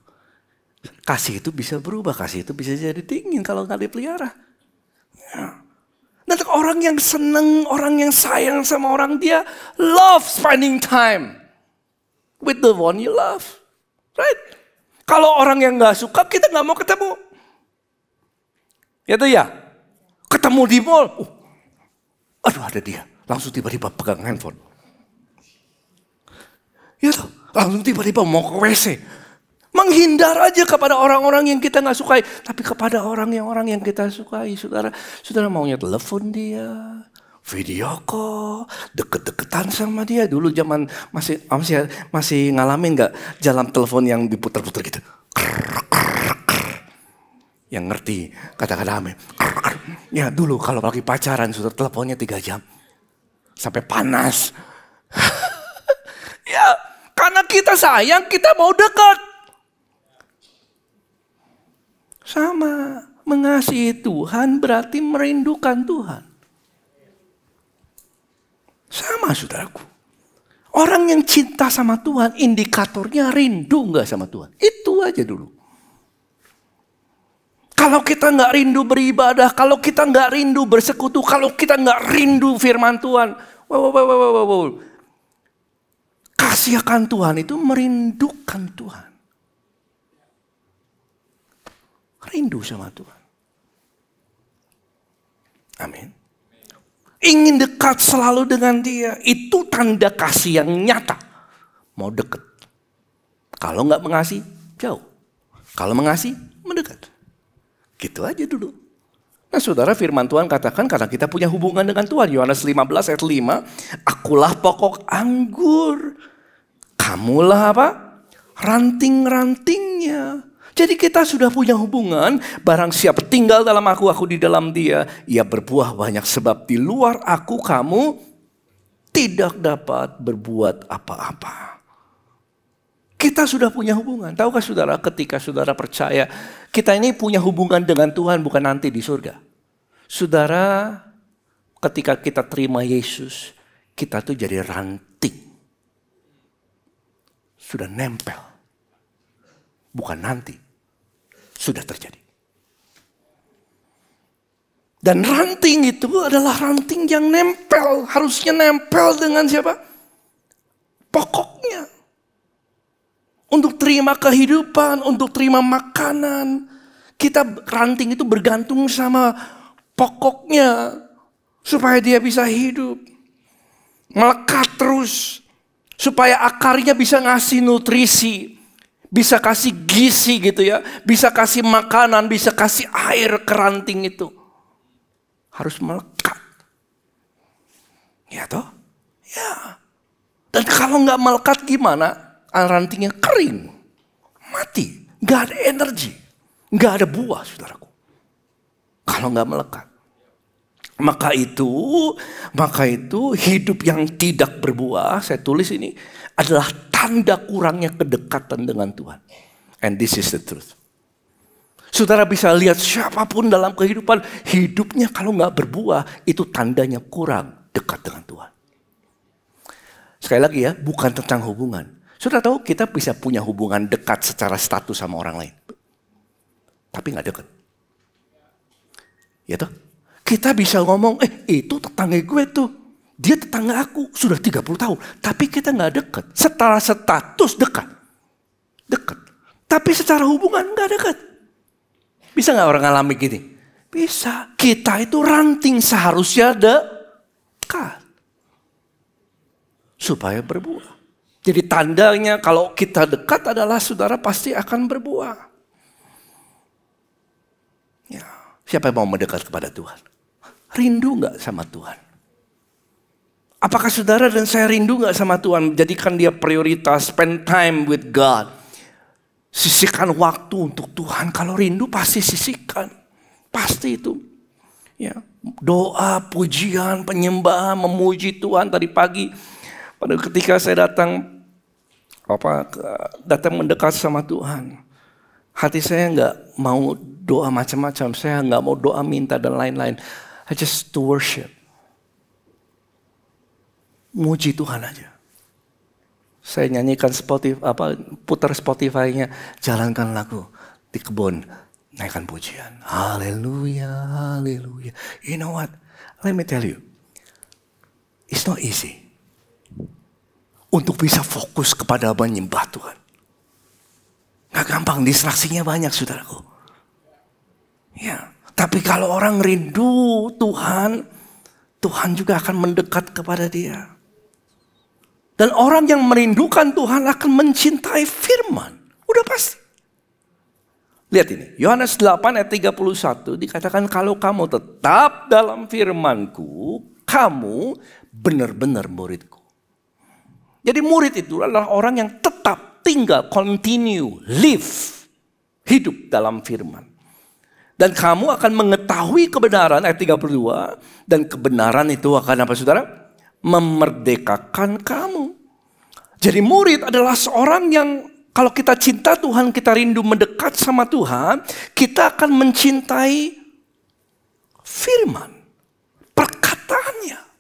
Kasih itu bisa berubah. Kasih itu bisa jadi dingin kalau nggak dipelihara. Ya. Dan orang yang seneng, orang yang sayang sama orang, dia love spending time with the one you love. Right? Kalau orang yang nggak suka, kita nggak mau ketemu. Ya tuh ya. Ketemu di mall. Aduh ada dia. Langsung tiba-tiba pegang handphone. Ya tuh. Langsung tiba-tiba mau ke WC. Menghindar aja kepada orang-orang yang kita nggak sukai, tapi kepada orang yang kita sukai, saudara maunya telepon dia, video call, deket-deketan sama dia. Dulu zaman masih ngalamin nggak jalan telepon yang diputar-putar gitu, yang ngerti kata-kata amin. Ya dulu kalau lagi pacaran, saudara teleponnya 3 jam sampai panas. Ya karena kita sayang, kita mau dekat. Sama, mengasihi Tuhan berarti merindukan Tuhan. Sama saudaraku. Orang yang cinta sama Tuhan, indikatornya rindu gak sama Tuhan. Itu aja dulu. Kalau kita gak rindu beribadah, kalau kita gak rindu bersekutu, kalau kita gak rindu firman Tuhan. Kasih akan Tuhan itu merindukan Tuhan. Rindu sama Tuhan. Amin. ingin dekat selalu dengan dia. Itu tanda kasih yang nyata. Mau dekat. Kalau nggak mengasihi, jauh. Kalau mengasihi, mendekat. Gitu aja dulu. Nah saudara, firman Tuhan katakan karena kita punya hubungan dengan Tuhan. Yohanes 15 ayat 5. Akulah pokok anggur. Kamulah apa? Ranting-rantingnya. Jadi kita sudah punya hubungan. Barang siapa tinggal dalam aku di dalam dia. Ia berbuah banyak sebab di luar aku kamu tidak dapat berbuat apa-apa. Kita sudah punya hubungan. Tahukah saudara, ketika saudara percaya, kita ini punya hubungan dengan Tuhan bukan nanti di surga. Saudara, ketika kita terima Yesus, kita tuh jadi ranting. Sudah nempel. Bukan nanti. Sudah terjadi. Dan ranting itu adalah ranting yang nempel. Harusnya nempel dengan siapa? Pokoknya. Untuk terima kehidupan, untuk terima makanan. Kita ranting itu bergantung sama pokoknya. Supaya dia bisa hidup. Melekat terus. Supaya akarnya bisa ngasih nutrisi. Bisa kasih gizi gitu ya. Bisa kasih makanan, bisa kasih air ke ranting itu. Harus melekat. Ya toh? Ya. Dan kalau nggak melekat gimana? Rantingnya kering, mati, nggak ada energi, nggak ada buah, saudaraku. Kalau nggak melekat, maka itu hidup yang tidak berbuah. Saya tulis ini adalah tanda kurangnya kedekatan dengan Tuhan. And this is the truth. Saudara bisa lihat siapapun dalam kehidupan hidupnya kalau nggak berbuah itu tandanya kurang dekat dengan Tuhan. Sekali lagi ya, bukan tentang hubungan. Saudara tahu kita bisa punya hubungan dekat secara status sama orang lain. Tapi gak dekat. Ya toh? Kita bisa ngomong, itu tetangga gue tuh. Dia tetangga aku, sudah 30 tahun. Tapi kita gak dekat. Secara status dekat. Dekat. Tapi secara hubungan gak dekat. Bisa gak orang alami gini? Bisa. Kita itu ranting seharusnya dekat. Supaya berbuah. Jadi tandanya kalau kita dekat adalah saudara pasti akan berbuah. Ya, siapa yang mau mendekat kepada Tuhan? Rindu gak sama Tuhan? Apakah saudara dan saya rindu gak sama Tuhan? Jadikan dia prioritas, spend time with God. Sisihkan waktu untuk Tuhan. Kalau rindu pasti sisihkan. Pasti itu. Ya, doa, pujian, penyembahan, memuji Tuhan tadi pagi. Pada ketika saya datang mendekat sama Tuhan, hati saya nggak mau doa macam-macam, saya nggak mau doa minta dan lain-lain. I just to worship, muji Tuhan aja. Saya nyanyikan putar Spotify-nya, jalankan lagu di kebun, naikkan pujian, haleluya, haleluya. You know what? Let me tell you, it's not easy. Untuk bisa fokus kepada menyembah Tuhan. Gak gampang, distraksinya banyak saudaraku. Ya, tapi kalau orang rindu Tuhan, Tuhan juga akan mendekat kepada dia. Dan orang yang merindukan Tuhan akan mencintai firman. Udah pasti. Lihat ini, Yohanes 8 ayat 31 dikatakan kalau kamu tetap dalam firmanku, kamu benar-benar muridku. Jadi murid itu adalah orang yang tetap tinggal, continue, live, hidup dalam firman. Dan kamu akan mengetahui kebenaran, ayat 32. Dan kebenaran itu akan apa saudara? Memerdekakan kamu. Jadi murid adalah seorang yang kalau kita cinta Tuhan, kita rindu mendekat sama Tuhan, kita akan mencintai firman, perkataannya.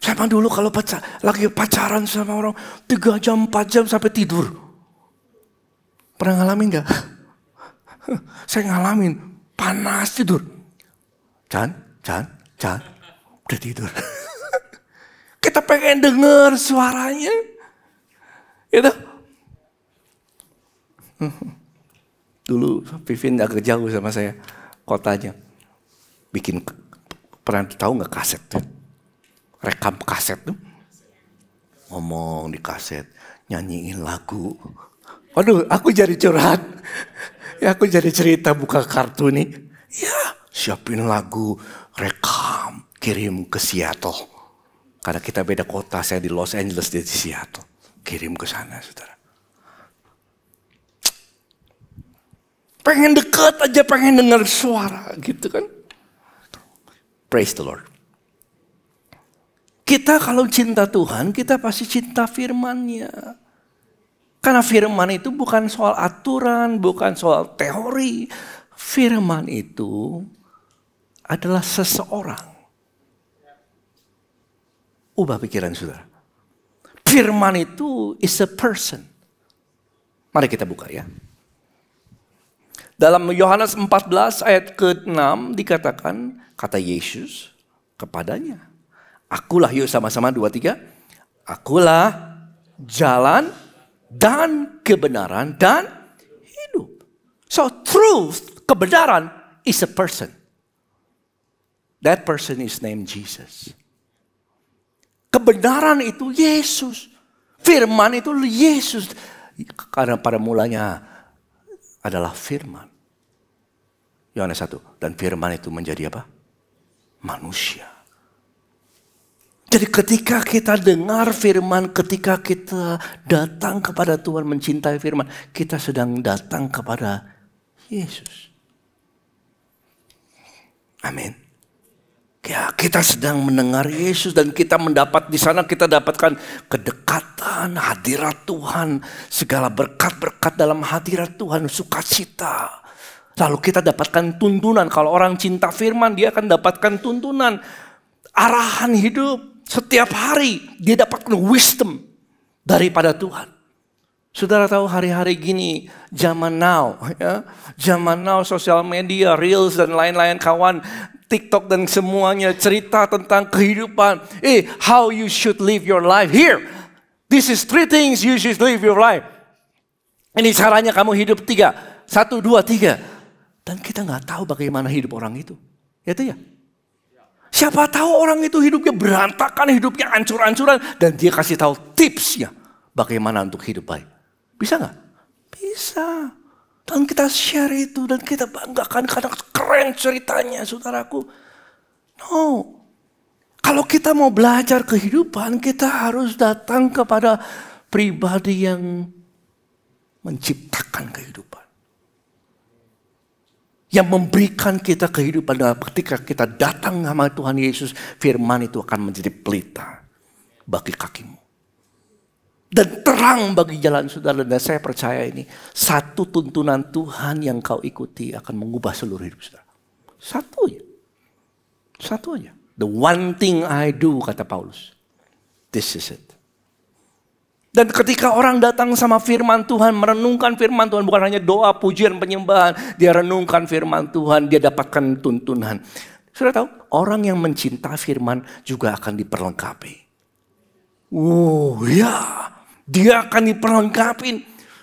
Saya dulu kalau lagi pacaran sama orang 3 jam, 4 jam sampai tidur. Pernah ngalamin gak? Saya ngalamin, panas tidur. Chan, udah tidur. Kita pengen denger suaranya. Gitu. Dulu Vivin agak jauh sama saya kotanya. Bikin Pernah tahu nggak kaset tuh? Rekam kaset tuh. Ngomong di kaset, nyanyiin lagu. Aduh, aku jadi curhat. Ya aku jadi cerita buka kartu nih. Ya, siapin lagu, rekam, kirim ke Seattle. Karena kita beda kota, saya di Los Angeles, dia di Seattle. Kirim ke sana, saudara. Pengen deket aja, pengen dengar suara gitu kan. Praise the Lord. Kita kalau cinta Tuhan, kita pasti cinta firman-Nya. Karena firman itu bukan soal aturan, bukan soal teori. Firman itu adalah seseorang. Ubah pikiran saudara. Firman itu is a person. Mari kita buka ya. Dalam Yohanes 14 ayat ke-6 dikatakan, kata Yesus kepadanya. Akulah, yuk sama-sama 2, 3. Akulah jalan dan kebenaran dan hidup. So truth, kebenaran is a person. That person is named Jesus. Kebenaran itu Yesus. Firman itu Yesus. Karena pada mulanya adalah firman. Yohanes 1. Dan firman itu menjadi apa? Manusia. Jadi ketika kita dengar firman, ketika kita datang kepada Tuhan, mencintai firman, kita sedang datang kepada Yesus. Amin. Ya, kita sedang mendengar Yesus dan kita mendapat di sana, kita dapatkan kedekatan, hadirat Tuhan, segala berkat-berkat dalam hadirat Tuhan, sukacita. Lalu kita dapatkan tuntunan. Kalau orang cinta firman, dia akan dapatkan tuntunan, arahan hidup. Setiap hari dia dapatkan wisdom daripada Tuhan. Saudara tahu hari-hari gini, zaman now, ya, zaman now, sosial media, reels dan lain-lain kawan, TikTok dan semuanya cerita tentang kehidupan. How you should live your life here. This is 3 things you should live your life. Ini caranya kamu hidup 3. 1, 2, 3. Dan kita nggak tahu bagaimana hidup orang itu. Ya itu ya. Siapa tahu orang itu hidupnya berantakan, hidupnya ancur-ancuran. Dan dia kasih tahu tipsnya bagaimana untuk hidup baik. Bisa nggak? Bisa. Dan kita share itu dan kita banggakan karena keren ceritanya saudaraku. No. Kalau kita mau belajar kehidupan, kita harus datang kepada pribadi yang menciptakan kehidupan. Yang memberikan kita kehidupan. Dan ketika kita datang sama Tuhan Yesus, firman itu akan menjadi pelita bagi kakimu. Dan terang bagi jalan saudara. Dan saya percaya ini, satu tuntunan Tuhan yang kau ikuti akan mengubah seluruh hidup saudara. Satu aja. Satu aja. The one thing I do, kata Paulus. This is it. Dan ketika orang datang sama firman Tuhan, merenungkan firman Tuhan, bukan hanya doa, pujian, penyembahan. Dia renungkan firman Tuhan, dia dapatkan tuntunan. Sudah tahu, orang yang mencinta firman juga akan diperlengkapi. Ya, dia akan diperlengkapi.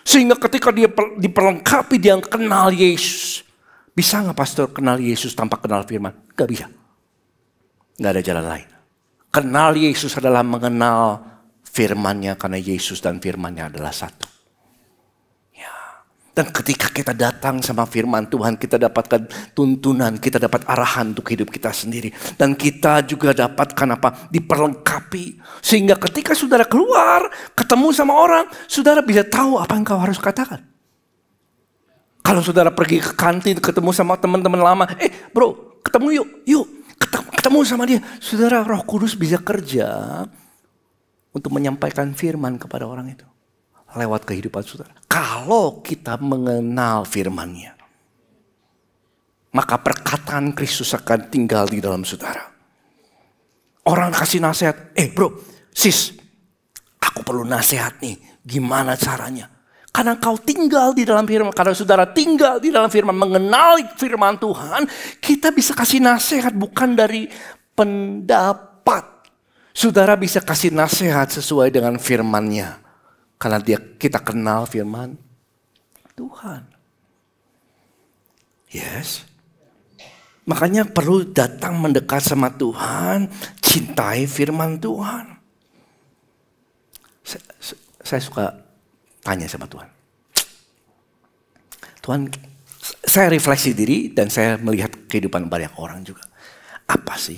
Sehingga ketika dia diperlengkapi, dia kenal Yesus. Bisa gak pastor kenal Yesus tanpa kenal firman? Gak bisa. Gak ada jalan lain. Kenal Yesus adalah mengenal firman-Nya, karena Yesus dan firman-Nya adalah satu. Ya. Dan ketika kita datang sama firman Tuhan, kita dapatkan tuntunan, kita dapat arahan untuk hidup kita sendiri. Dan kita juga dapatkan apa? Diperlengkapi. Sehingga ketika saudara keluar, ketemu sama orang, saudara bisa tahu apa yang kau harus katakan. Kalau saudara pergi ke kantin, ketemu sama teman-teman lama, bro, ketemu yuk, ketemu sama dia. Saudara, Roh Kudus bisa kerja untuk menyampaikan firman kepada orang itu lewat kehidupan saudara. Kalau kita mengenal firman-Nya, maka perkataan Kristus akan tinggal di dalam saudara. Orang kasih nasihat, bro, sis, aku perlu nasihat nih, gimana caranya? Karena kau tinggal di dalam firman, karena saudara tinggal di dalam firman, mengenal firman Tuhan, kita bisa kasih nasihat bukan dari pendapat. Saudara bisa kasih nasihat sesuai dengan firman-Nya. Karena kita kenal firman Tuhan. Yes. Makanya perlu datang mendekat sama Tuhan, cintai firman Tuhan. Saya suka tanya sama Tuhan. Tuhan, saya refleksi diri dan saya melihat kehidupan banyak orang juga. Apa sih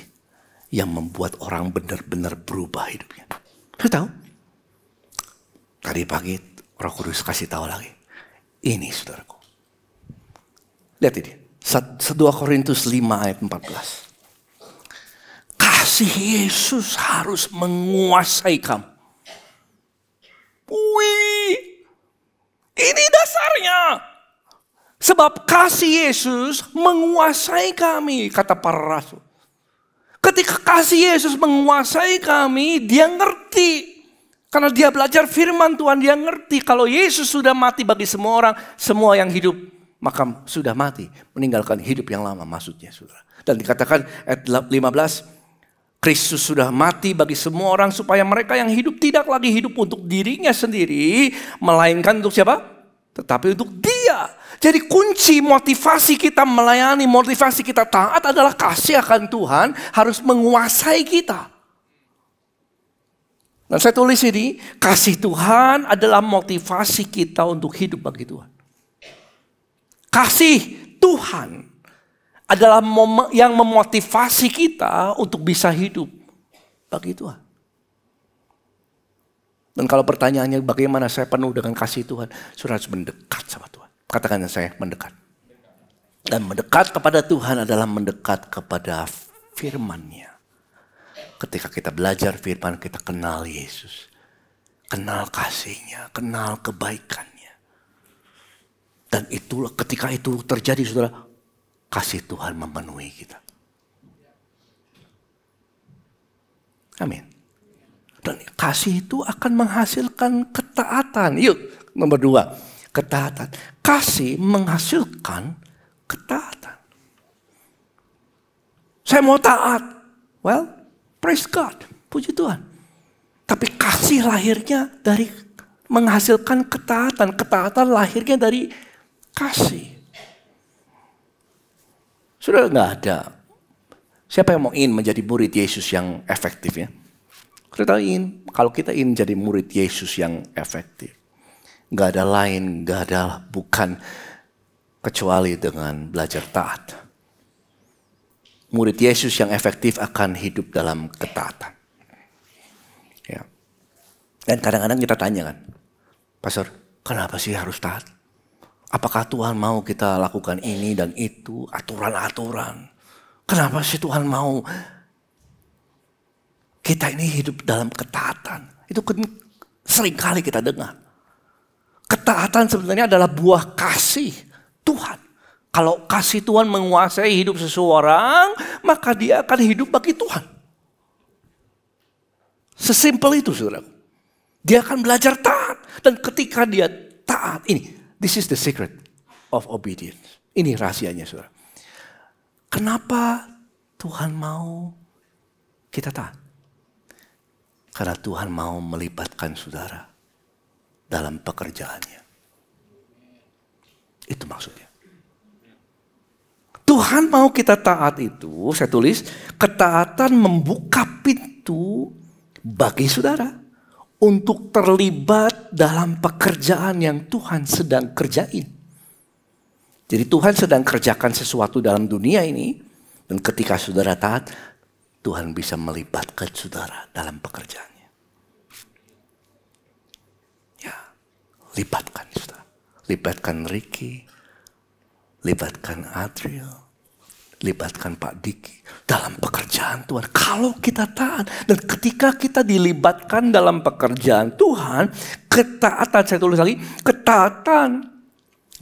yang membuat orang benar-benar berubah hidupnya? Saya tahu. Tadi pagi Roh Kudus kasih tahu lagi. Ini saudaraku. Lihat ini. 1 Korintus 5 ayat 14. Kasih Yesus harus menguasai kamu. Wih, ini dasarnya. Sebab kasih Yesus menguasai kami, kata para rasul. Ketika kasih Yesus menguasai kami, dia ngerti. Karena dia belajar firman Tuhan, dia ngerti. Kalau Yesus sudah mati bagi semua orang, semua yang hidup, maka sudah mati. Meninggalkan hidup yang lama maksudnya, saudara. Dan dikatakan ayat 15, Kristus sudah mati bagi semua orang supaya mereka yang hidup tidak lagi hidup untuk dirinya sendiri, melainkan untuk siapa? Tetapi untuk Dia. Jadi kunci motivasi kita melayani, motivasi kita taat adalah kasih akan Tuhan harus menguasai kita. Dan saya tulis ini, kasih Tuhan adalah motivasi kita untuk hidup bagi Tuhan. Kasih Tuhan adalah yang memotivasi kita untuk bisa hidup bagi Tuhan. Dan kalau pertanyaannya bagaimana saya penuh dengan kasih Tuhan, saudara harus mendekat sama Tuhan. Katakan saya mendekat. Dan mendekat kepada Tuhan adalah mendekat kepada firman-Nya. Ketika kita belajar firman, kita kenal Yesus. Kenal kasih-Nya, kenal kebaikan-Nya. Dan itulah ketika itu terjadi, saudara, kasih Tuhan memenuhi kita. Amin. Dan kasih itu akan menghasilkan ketaatan. Yuk, nomor 2, ketaatan. Kasih menghasilkan ketaatan. Saya mau taat. Well, praise God. Puji Tuhan. Tapi kasih lahirnya dari menghasilkan ketaatan. Ketaatan lahirnya dari kasih. Sudah nggak ada. Siapa yang mau ingin menjadi murid Yesus yang efektif ya? Kita ingin, kalau kita ingin jadi murid Yesus yang efektif, nggak ada lain, nggak ada bukan kecuali dengan belajar taat. Murid Yesus yang efektif akan hidup dalam ketaatan. Ya. Dan kadang-kadang kita tanya kan, Pastor, kenapa sih harus taat? Apakah Tuhan mau kita lakukan ini dan itu, aturan-aturan? Kenapa sih Tuhan mau kita ini hidup dalam ketaatan? Itu sering kali kita dengar. Ketaatan sebenarnya adalah buah kasih Tuhan. Kalau kasih Tuhan menguasai hidup seseorang, maka dia akan hidup bagi Tuhan. Sesimpel itu, saudara. Dia akan belajar taat. Dan ketika dia taat, this is the secret of obedience. Ini rahasianya, saudara. Kenapa Tuhan mau kita taat? Karena Tuhan mau melibatkan saudara dalam pekerjaannya. Itu maksudnya. Tuhan mau kita taat itu, saya tulis, ketaatan membuka pintu bagi saudara untuk terlibat dalam pekerjaan yang Tuhan sedang kerjain. Jadi Tuhan sedang kerjakan sesuatu dalam dunia ini, dan ketika saudara taat, Tuhan bisa melibatkan saudara dalam pekerjaannya. Ya, libatkan saudara. Libatkan Ricky, libatkan Adriel, libatkan Pak Diki dalam pekerjaan Tuhan. Kalau kita taat dan ketika kita dilibatkan dalam pekerjaan Tuhan, ketaatan, saya tulis lagi, ketaatan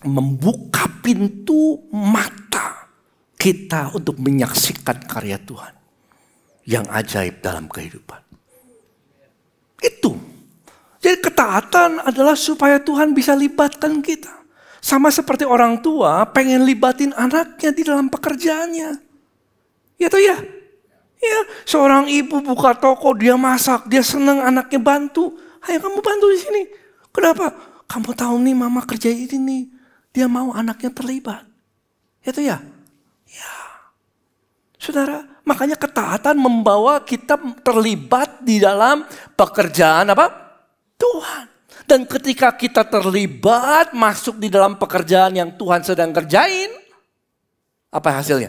membuka pintu mata kita untuk menyaksikan karya Tuhan yang ajaib dalam kehidupan. Itu. Jadi ketaatan adalah supaya Tuhan bisa libatkan kita. Sama seperti orang tua pengen libatin anaknya di dalam pekerjaannya. Ya toh ya? Ya, seorang ibu buka toko, dia masak, dia senang anaknya bantu. Ayo kamu bantu di sini. Kenapa? Kamu tahu nih mama kerja ini nih. Dia mau anaknya terlibat. Ya toh ya? Ya. Saudara, makanya ketaatan membawa kita terlibat di dalam pekerjaan apa? Tuhan. Dan ketika kita terlibat masuk di dalam pekerjaan yang Tuhan sedang kerjain, apa hasilnya?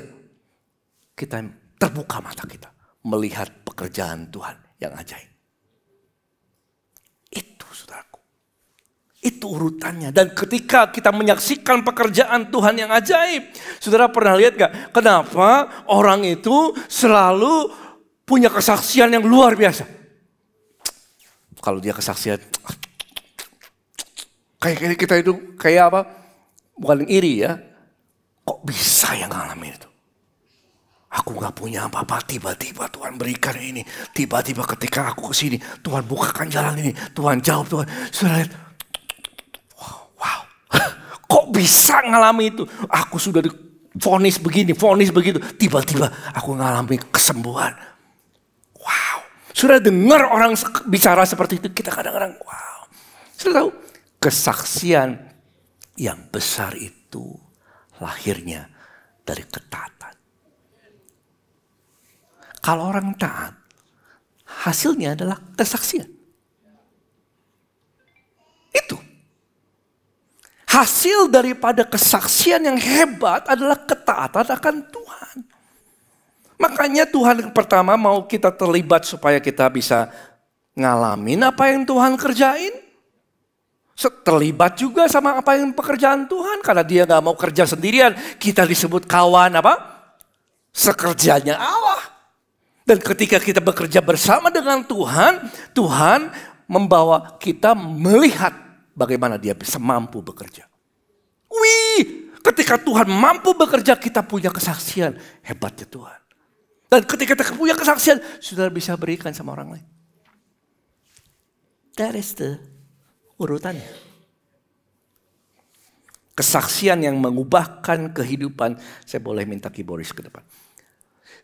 Kita terbuka mata kita melihat pekerjaan Tuhan yang ajaib. Itu saudaraku. Itu urutannya. Dan ketika kita menyaksikan pekerjaan Tuhan yang ajaib. Saudara pernah lihat gak? Kenapa orang itu selalu punya kesaksian yang luar biasa? Kalau dia kesaksian. Kayak kita itu kayak apa? Bukan iri ya. Kok bisa yang ngalamin itu? Aku gak punya apa-apa, tiba-tiba Tuhan berikan ini. Tiba-tiba ketika aku kesini, Tuhan bukakan jalan ini. Tuhan jawab, Tuhan. Saudara lihat, wow. Kok bisa ngalami itu? Aku sudah divonis begini, vonis begitu. Tiba-tiba aku ngalami kesembuhan. Wow. Sudah dengar orang bicara seperti itu, kita kadang-kadang wow. Sudah tahu, kesaksian yang besar itu lahirnya dari ketaatan. Kalau orang taat, hasilnya adalah kesaksian. Itu. Hasil daripada kesaksian yang hebat adalah ketaatan akan Tuhan. Makanya Tuhan pertama mau kita terlibat supaya kita bisa ngalamin apa yang Tuhan kerjain. Terlibat juga sama apa yang pekerjaan Tuhan. Karena dia gak mau kerja sendirian. Kita disebut kawan apa? Sekerjanya Allah. Dan ketika kita bekerja bersama dengan Tuhan, Tuhan membawa kita melihat bagaimana dia bisa mampu bekerja. Wih, ketika Tuhan mampu bekerja, kita punya kesaksian. Hebatnya Tuhan. Dan ketika kita punya kesaksian, saudara bisa berikan sama orang lain. That is the urutannya. Kesaksian yang mengubahkan kehidupan. Saya boleh minta keyboardis ke depan.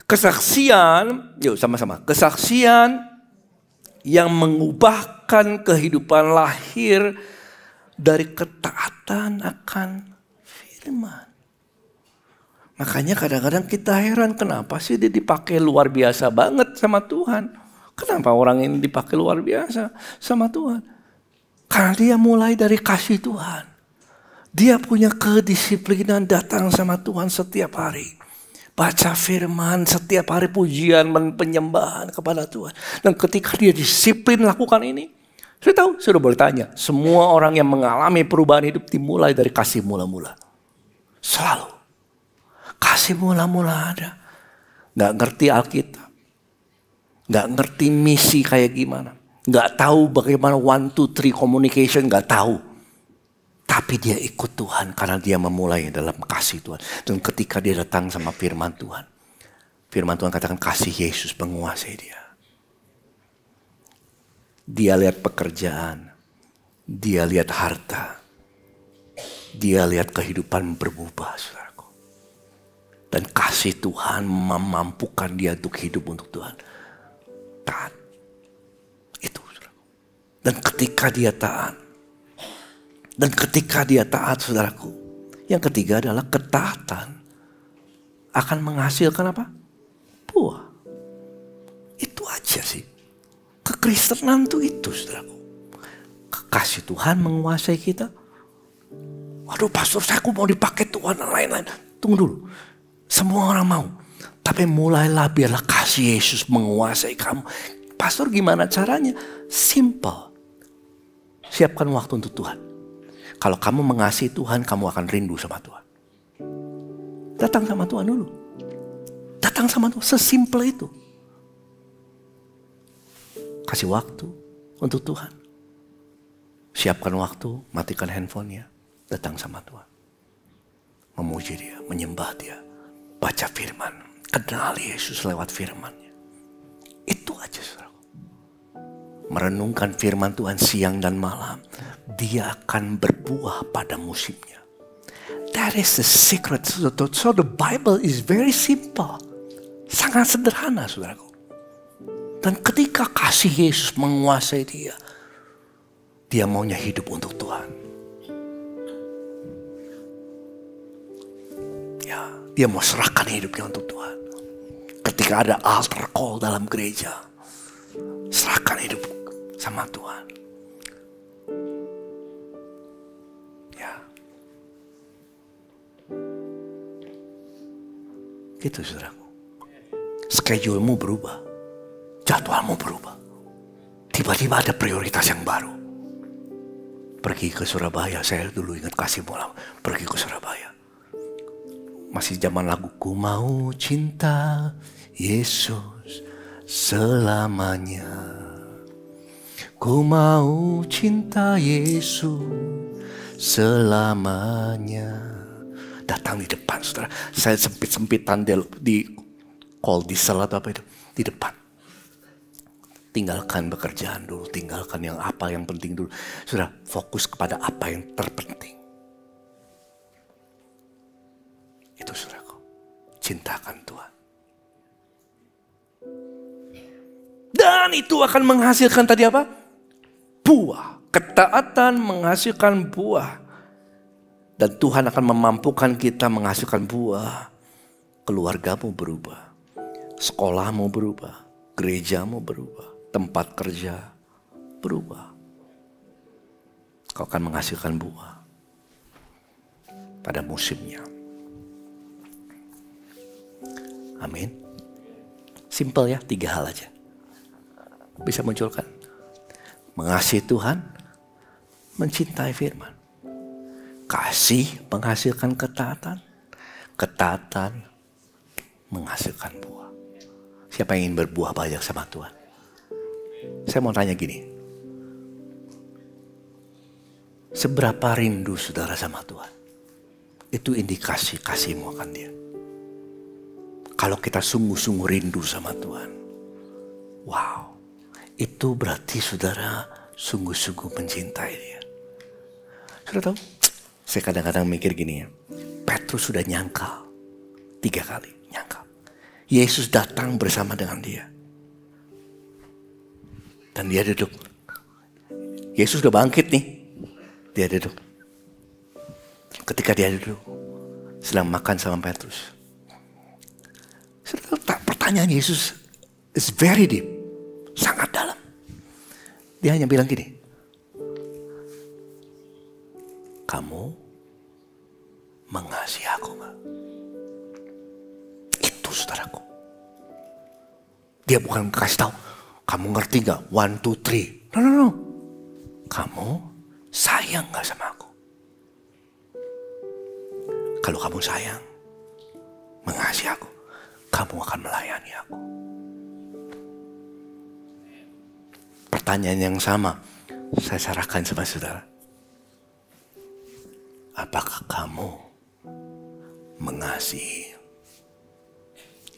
Kesaksian, yuk sama-sama. Kesaksian yang mengubahkan kehidupan lahir dari ketaatan akan firman. Makanya kadang-kadang kita heran kenapa sih dia dipakai luar biasa banget sama Tuhan. Kenapa orang ini dipakai luar biasa sama Tuhan? Karena dia mulai dari kasih Tuhan. Dia punya kedisiplinan datang sama Tuhan setiap hari. Baca firman setiap hari, pujian, penyembahan kepada Tuhan. Dan ketika dia disiplin lakukan ini. Saya tahu, sudah boleh tanya. Semua orang yang mengalami perubahan hidup dimulai dari kasih mula-mula. Selalu. Kasih mula-mula ada. Gak ngerti Alkitab. Gak ngerti misi kayak gimana. Gak tahu bagaimana 1, 2, 3 communication, gak tahu. Tapi dia ikut Tuhan karena dia memulai dalam kasih Tuhan. Dan ketika dia datang sama firman Tuhan. Firman Tuhan katakan kasih Yesus menguasai dia. Dia lihat pekerjaan. Dia lihat harta. Dia lihat kehidupan berubah, saudaraku. Dan kasih Tuhan memampukan dia untuk hidup untuk Tuhan. Taat. Itu, saudaraku. Dan ketika dia taat. Dan ketika dia taat, saudaraku. Yang ketiga adalah ketaatan akan menghasilkan apa? Buah. Itu aja sih. Kekristenan itu, saudaraku. Kasih Tuhan menguasai kita. Waduh pastor, saya mau dipakai Tuhan dan lain-lain. Tunggu dulu. Semua orang mau. Tapi mulailah biarlah kasih Yesus menguasai kamu. Pastor gimana caranya? Simple. Siapkan waktu untuk Tuhan. Kalau kamu mengasihi Tuhan, kamu akan rindu sama Tuhan. Datang sama Tuhan dulu. Datang sama Tuhan, sesimpel itu. Kasih waktu untuk Tuhan. Siapkan waktu, matikan handphonenya. Datang sama Tuhan. Memuji dia, menyembah dia. Baca firman, kenali Yesus lewat firman-Nya. Itu aja, saudara. Merenungkan firman Tuhan siang dan malam. Dia akan berbuah pada musimnya. That is the secret. So the Bible is very simple. Sangat sederhana, saudaraku. Dan ketika kasih Yesus menguasai dia. Dia maunya hidup untuk Tuhan. Ya, dia mau serahkan hidupnya untuk Tuhan. ketika ada altar call dalam gereja, serahkan hidup sama Tuhan. Ya. Gitu saudaraku. Schedule-mu berubah. Jadwalmu berubah. Tiba-tiba ada prioritas yang baru. Pergi ke Surabaya. Saya dulu ingat kasih bola. Pergi ke Surabaya. Masih zaman lagu. Ku mau cinta Yesus selamanya. Ku mau cinta Yesus selamanya. Datang di depan, saudara. Saya sempit-sempitan di call di sel atau apa itu. Di depan. Tinggalkan pekerjaan dulu. Tinggalkan yang apa yang penting dulu. Saudara, fokus kepada apa yang terpenting. Itu saudaraku. Cintakan Tuhan. Dan itu akan menghasilkan tadi apa? Buah. Ketaatan menghasilkan buah. Dan Tuhan akan memampukan kita menghasilkan buah. Keluargamu berubah. Sekolahmu berubah. Gerejamu berubah. Tempat kerja berubah. Kau akan menghasilkan buah. Pada musimnya. Amin. Simple ya, 3 hal aja. Bisa munculkan. Mengasihi Tuhan. Mencintai firman. Kasih menghasilkan ketaatan. Ketaatan menghasilkan buah. Siapa yang ingin berbuah banyak sama Tuhan? Saya mau tanya gini. Seberapa rindu saudara sama Tuhan? Itu indikasi kasihmu akan Dia. Kalau kita sungguh-sungguh rindu sama Tuhan. Wow. Itu berarti saudara sungguh-sungguh mencintai Dia. Saudara tahu? Saya kadang-kadang mikir gini ya. Petrus sudah nyangkal 3 kali. Nyangkal. Yesus datang bersama dengan dia. Dan dia duduk. Yesus sudah bangkit nih. Dia duduk. Ketika dia duduk. Sedang makan sama Petrus. Pertanyaan Yesus is very deep. Sangat dalam. Dia hanya bilang gini. Kamu mengasihi aku gak? Itu saudaraku. Dia bukan kasih tahu. Kamu ngerti gak? 1, 2, 3. No. Kamu sayang gak sama aku? Kalau kamu sayang, mengasihi aku, kamu akan melayani aku. Pertanyaan yang sama, saya serahkan sama saudara. Apakah kamu mengasihi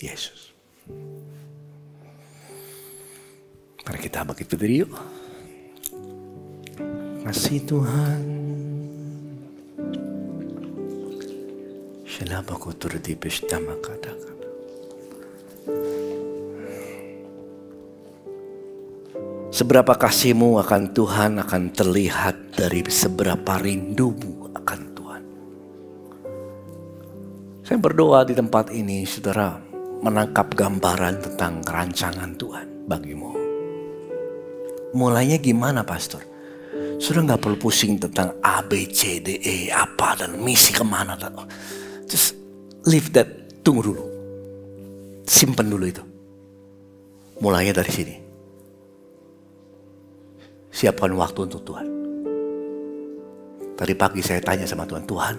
Yesus? Mari kita begitu diri yuk. Kasih Tuhan. Shalaba kutur di bestama kata-kata. Seberapa kasihmu akan Tuhan akan terlihat dari seberapa rindumu akan Tuhan. Saya berdoa di tempat ini, saudara, menangkap gambaran tentang rancangan Tuhan bagimu. Mulainya gimana, Pastor? Sudah gak perlu pusing tentang A, B, C, D, E, apa, dan misi kemana. Just leave that, tunggu dulu. Simpen dulu itu. Mulainya dari sini. Siapkan waktu untuk Tuhan. Tadi pagi saya tanya sama Tuhan, Tuhan,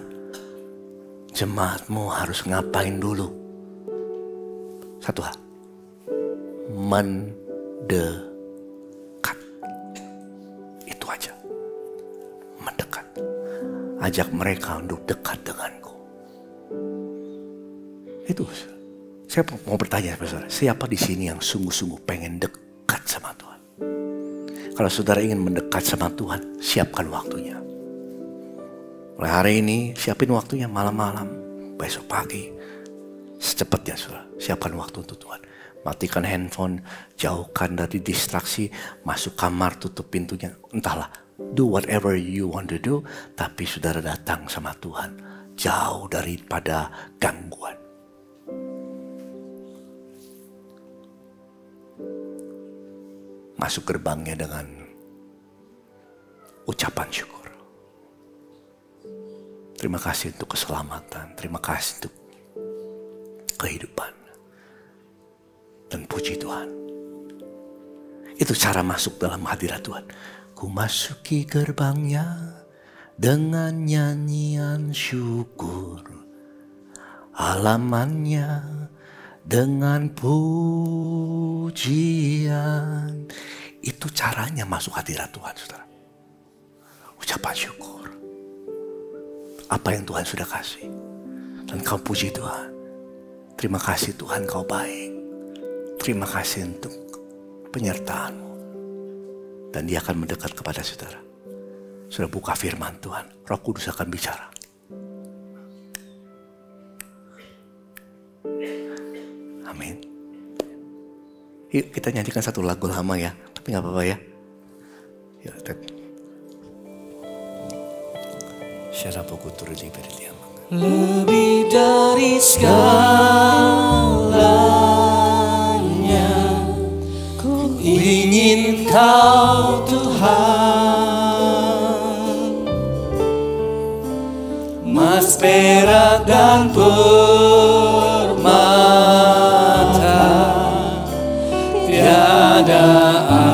jemaatmu harus ngapain dulu? Satu hal. Mendekat. Itu aja. Mendekat. Ajak mereka untuk dekat denganku. Itu. Saya mau bertanya, saudara, siapa di sini yang sungguh-sungguh pengen dekat sama Tuhan? Kalau saudara ingin mendekat sama Tuhan, siapkan waktunya. Mulai hari ini, siapin waktunya malam-malam, besok pagi. Secepatnya, saudara, siapkan waktu untuk Tuhan. Matikan handphone, jauhkan dari distraksi, masuk kamar, tutup pintunya. Entahlah, do whatever you want to do, tapi saudara datang sama Tuhan. Jauh daripada gangguan. masuk gerbangnya dengan ucapan syukur. Terima kasih untuk keselamatan, terima kasih untuk kehidupan. Dan puji Tuhan. Itu cara masuk dalam hadirat Tuhan. Ku masuki gerbangnya dengan nyanyian syukur, halamannya dengan pujian. Itu caranya masuk hadirat Tuhan, saudara. Ucapan syukur. Apa yang Tuhan sudah kasih. Dan kau puji Tuhan. Terima kasih Tuhan, kau baik. Terima kasih untuk penyertaan-Mu. Dan Dia akan mendekat kepada saudara. Sudah buka firman Tuhan, Roh Kudus akan bicara. Amin. Yuk kita nyanyikan satu lagu lama ya, tapi gak apa-apa ya. Yuk, lebih dari segalanya, ku ingin Kau Tuhan, emas, perak dan permata tiada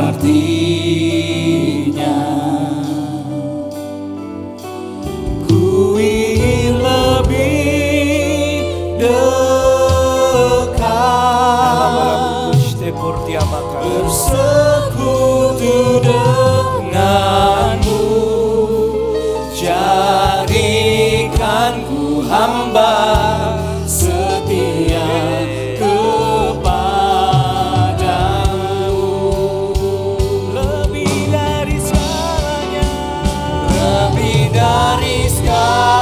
artinya. Ku ingin lebih dekat, bersekutu denganmu, jadikan ku hamba setia kepadamu. Lebih dari segalanya, lebih dari segalanya,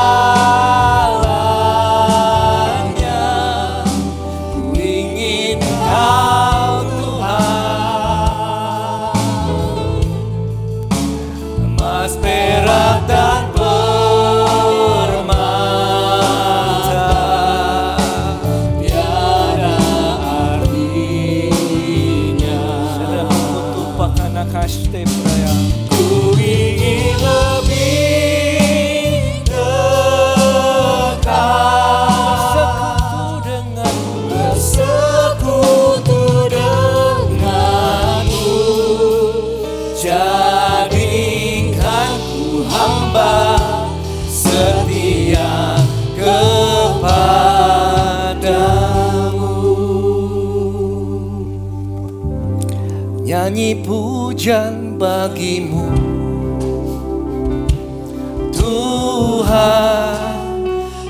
ku ingin Kau Tuhan, emas, perak dan permata tiada artinya. Ku ingin lebih dekat, bersekutu denganmu, jadikan ku hamba setia kepadamu. nyanyi pujian bagimu, Tuhan,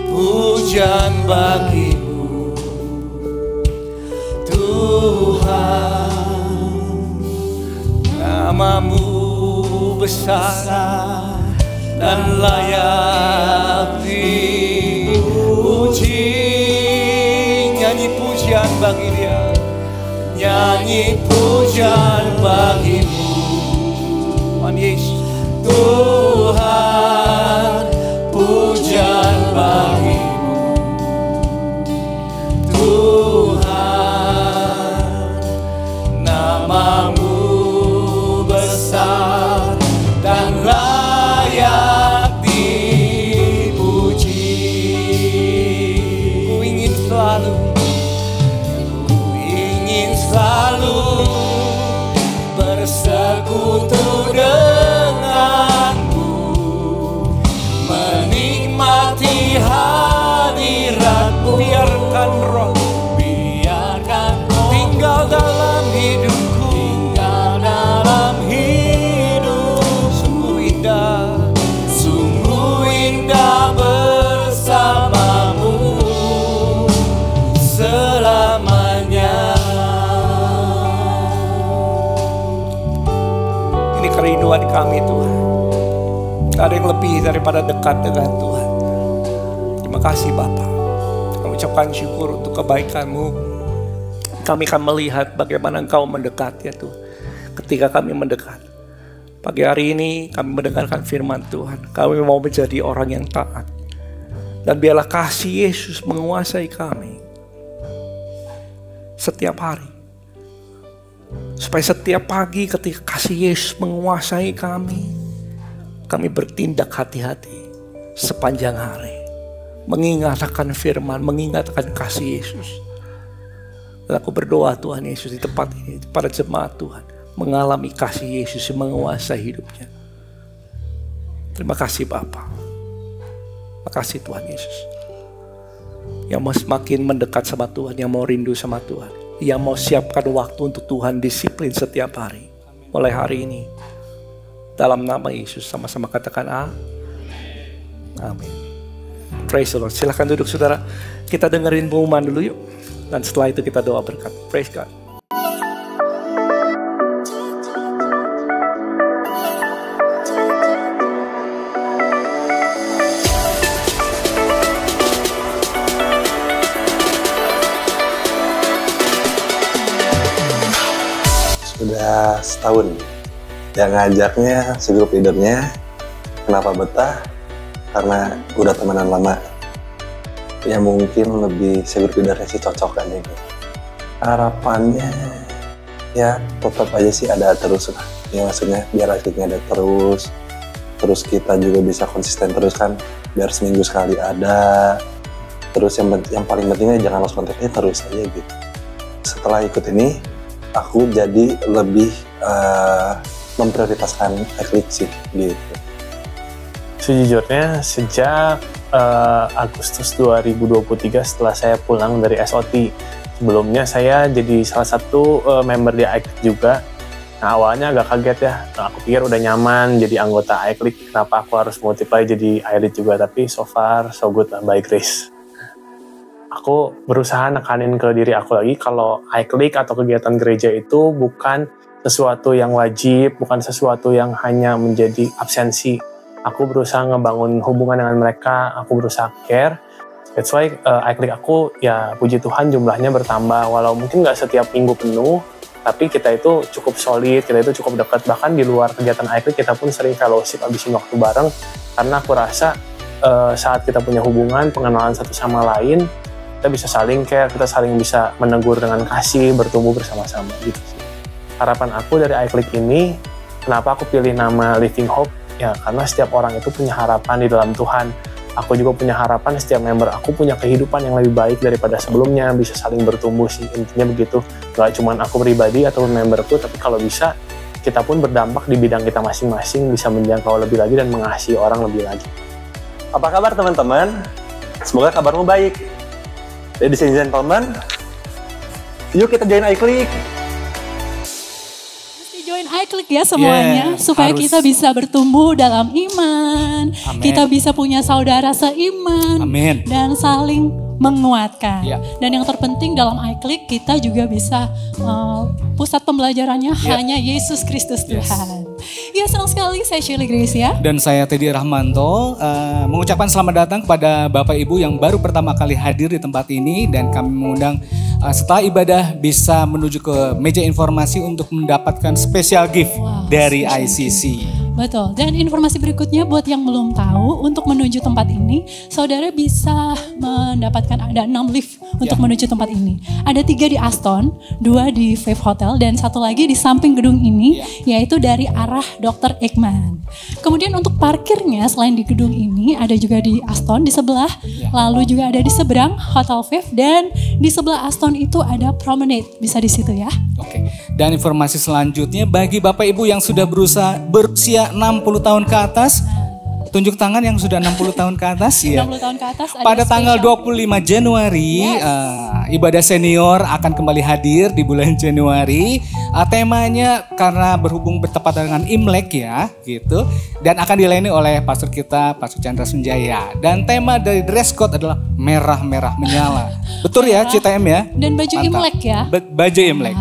pujian bagimu, Tuhan. Namamu besar dan layak dipuji. Nyanyi pujian bagi Dia, nyanyi pujian bagimu, Tuhan Yesus. Tuhan, pujian bagimu, Tuhan. Namamu besar dan layak dipuji. Ku ingin selalu, selalu bersekutu denganmu, menikmati hadiratmu. Biarkan Roh, tinggal dalam hidupku, tinggal dalam hidup. Sungguh indah bersamamu selamanya. Kerinduan kami Tuhan, gak ada yang lebih daripada dekat dengan Tuhan. Terima kasih Bapa, kami ucapkan syukur untuk kebaikan-Mu. Kami akan melihat bagaimana Engkau mendekat ya Tuhan. Ketika kami mendekat, pagi hari ini kami mendengarkan firman Tuhan. Kami mau menjadi orang yang taat, dan biarlah kasih Yesus menguasai kami setiap hari. Supaya setiap pagi ketika kasih Yesus menguasai kami bertindak hati-hati sepanjang hari. Mengingatkan firman, mengingatkan kasih Yesus. Dan aku berdoa Tuhan Yesus di tempat ini, para jemaat Tuhan, mengalami kasih Yesus yang menguasai hidupnya. Terima kasih Bapa. Terima kasih Tuhan Yesus. Yang mau semakin mendekat sama Tuhan, yang mau rindu sama Tuhan, yang mau siapkan waktu untuk Tuhan, disiplin setiap hari. Mulai hari ini, dalam nama Yesus, sama-sama katakan amin. Praise the Lord. Silahkan duduk saudara. Kita dengerin pengumuman dulu yuk. Dan setelah itu kita doa berkat. Praise God. Sudah setahun. Yang ngajaknya si grup leadernya. Kenapa betah? Karena udah temenan lama. Ya mungkin lebih si grup leadernya sih cocok kan ini. Harapannya ya tetap aja sih ada terus lah. Ya maksudnya biar akhirnya ada terus. Terus kita juga bisa konsisten terus kan. Biar seminggu sekali ada. Terus yang paling pentingnya jangan lost kontaknya terus aja gitu. Setelah ikut ini, aku jadi lebih memprioritaskan eklik sih gitu. Sejujurnya sejak Agustus 2023 setelah saya pulang dari SOT. Sebelumnya saya jadi salah satu member di iClick juga. Nah awalnya agak kaget ya, aku pikir udah nyaman jadi anggota iClick, kenapa aku harus multiply jadi iLead juga, tapi so far so good lah, by grace. Aku berusaha nekanin ke diri aku lagi kalau iClick atau kegiatan gereja itu bukan sesuatu yang wajib, bukan sesuatu yang hanya menjadi absensi. Aku berusaha ngebangun hubungan dengan mereka, aku berusaha care. That's why iClick aku ya puji Tuhan jumlahnya bertambah. Walau mungkin nggak setiap minggu penuh, tapi kita itu cukup solid, kita itu cukup dekat. Bahkan di luar kegiatan iClick kita pun sering fellowship, habisin waktu bareng. Karena aku rasa saat kita punya hubungan, pengenalan satu sama lain, kita bisa saling care, kita saling bisa menegur dengan kasih, bertumbuh bersama-sama gitu sih. Harapan aku dari iClick ini, kenapa aku pilih nama Living Hope? Ya karena setiap orang itu punya harapan di dalam Tuhan. Aku juga punya harapan setiap member aku punya kehidupan yang lebih baik daripada sebelumnya, bisa saling bertumbuh sih, intinya begitu. Gak cuma aku pribadi atau memberku, tapi kalau bisa kita pun berdampak di bidang kita masing-masing, bisa menjangkau lebih lagi dan mengasihi orang lebih lagi. Apa kabar teman-teman? Semoga kabarmu baik. Ladies and gentlemen, yuk kita join iClick. Join iClick ya semuanya, supaya harus. kita bisa bertumbuh dalam iman, Amin. kita bisa punya saudara seiman, Amin. dan saling menguatkan. Ya. Dan yang terpenting dalam iClick kita juga bisa pusat pembelajarannya hanya Yesus Kristus Tuhan. Ya senang sekali, saya Shirley Grace ya. Dan saya Teddy Rahmanto mengucapkan selamat datang kepada Bapak Ibu yang baru pertama kali hadir di tempat ini. Dan kami mengundang setelah ibadah bisa menuju ke meja informasi untuk mendapatkan special gift dari ICC. Betul, dan informasi berikutnya buat yang belum tahu, untuk menuju tempat ini, saudara bisa mendapatkan ada 6 lift untuk menuju tempat ini. Ada 3 di Aston, 2 di Faith Hotel, dan 1 lagi di samping gedung ini, yaitu dari arah Dr. Ekman. Kemudian untuk parkirnya selain di gedung ini, ada juga di Aston di sebelah, lalu juga ada di seberang Hotel Faith, dan di sebelah Aston itu ada Promenade, bisa di situ ya. Oke. Dan informasi selanjutnya bagi Bapak Ibu yang sudah berusia 60 tahun ke atas, tunjuk tangan yang sudah 60 tahun ke atas ya. 60 tahun ke atas ada Pada tanggal spesial. 25 Januari ibadah senior akan kembali hadir di bulan Januari. Temanya karena berhubung bertepatan dengan Imlek ya gitu, dan akan dilayani oleh pastor kita, Pastor Chandra Sunjaya. Dan tema dari dress code adalah merah-merah menyala. Betul ya CTM ya? Dan baju Mantap. Imlek ya. Baju Imlek.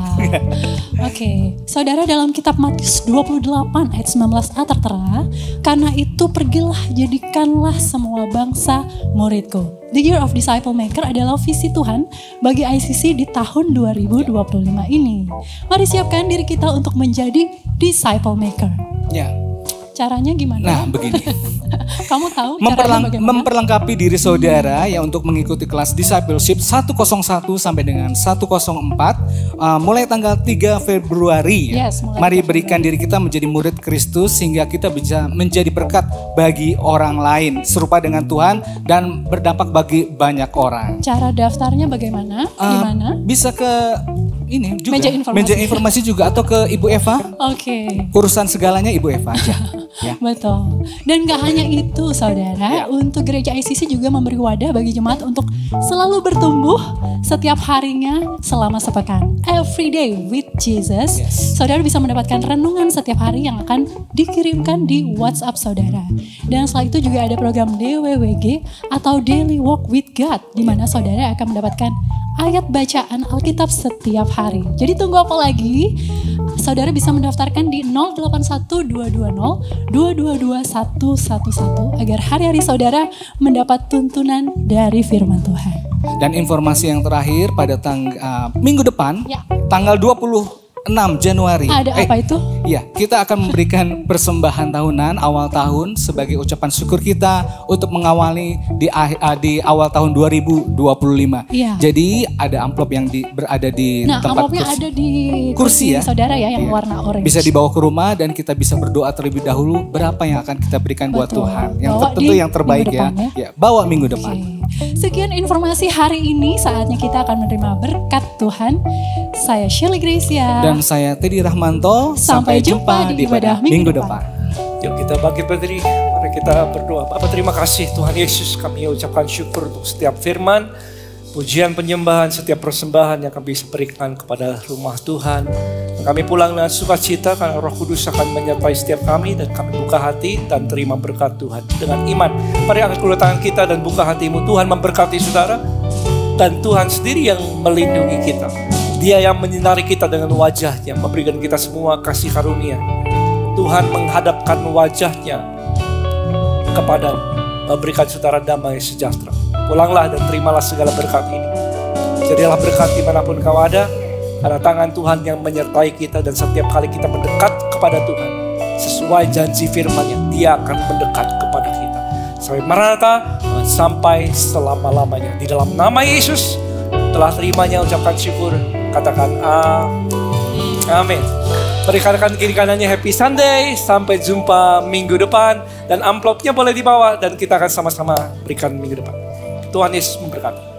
Oke, saudara, dalam kitab Matius 28 ayat 19a tertera, karena itu pergilah jadikanlah semua bangsa muridku. The Year of Disciple Maker adalah visi Tuhan bagi ICC di tahun 2025 ini. Mari siapkan diri kita untuk menjadi disciple maker. Ya. Caranya gimana? Nah, begini. Kamu tahu caranya bagaimana? Memperlengkapi diri saudara ya untuk mengikuti kelas discipleship 101 sampai dengan 104 mulai tanggal 3 Februari ya. Yes, mulai Mari 3 berikan diri kita menjadi murid Kristus sehingga kita bisa menjadi berkat bagi orang lain serupa dengan Tuhan dan berdampak bagi banyak orang. Cara daftarnya bagaimana? Gimana? Bisa ke ini juga Meja informasi. informasi juga atau ke Ibu Eva. Oke. Urusan segalanya Ibu Eva aja. Ya. Betul. Dan gak hanya itu saudara, untuk gereja ICC juga memberi wadah bagi jemaat untuk selalu bertumbuh setiap harinya selama sepekan. Every day with Jesus. Saudara bisa mendapatkan renungan setiap hari yang akan dikirimkan di WhatsApp saudara. Dan setelah itu juga ada program DWWG atau Daily Walk with God, di mana saudara akan mendapatkan ayat bacaan Alkitab setiap hari. Jadi tunggu apa lagi? Saudara bisa mendaftarkan di 081220 222 111 agar hari-hari saudara mendapat tuntunan dari firman Tuhan. Dan informasi yang terakhir pada minggu depan, Ya. tanggal 26 Januari. Ada apa itu? Ya, kita akan memberikan persembahan tahunan awal tahun sebagai ucapan syukur kita untuk mengawali di awal tahun 2025. Iya. Jadi ada amplop yang berada di Nah, tempat amplopnya ada di kursi ya. saudara ya yang Iya. warna orange. Bisa dibawa ke rumah dan kita bisa berdoa terlebih dahulu berapa yang akan kita berikan buat Betul. Tuhan. Yang Bawa tentu di yang terbaik minggu ya. depan Ya, bawa minggu depan. Oke. Sekian informasi hari ini, saatnya kita akan menerima berkat Tuhan. Saya Shelly Gracia. Dan saya Teddy Rahmanto. Sampai jumpa di ibadah minggu depan. Yuk kita bangkit berdiri, mari kita berdoa. Bapak terima kasih Tuhan Yesus, kami ucapkan syukur untuk setiap firman, pujian penyembahan, setiap persembahan yang kami bisa berikan kepada rumah Tuhan. Kami pulang dengan sukacita karena Roh Kudus akan menyertai setiap kami dan kami buka hati dan terima berkat Tuhan dengan iman. Mari angkat kedua tangan kita dan buka hatimu. Tuhan memberkati saudara dan Tuhan sendiri yang melindungi kita. Dia yang menyinari kita dengan wajahnya, memberikan kita semua kasih karunia. Tuhan menghadapkan wajahnya kepada memberikan saudara damai sejahtera. Pulanglah dan terimalah segala berkat ini. Jadilah berkat dimanapun kau ada, karena tangan Tuhan yang menyertai kita dan setiap kali kita mendekat kepada Tuhan, sesuai janji firman-Nya, Dia akan mendekat kepada kita. Sampai Maranatha, sampai selama-lamanya. Di dalam nama Yesus, telah terimanya ucapkan syukur. Katakan amin. Berikan kiri kanannya happy Sunday. Sampai jumpa minggu depan. Dan amplopnya boleh dibawa dan kita akan sama-sama berikan minggu depan. Tuhan Yesus memberkati.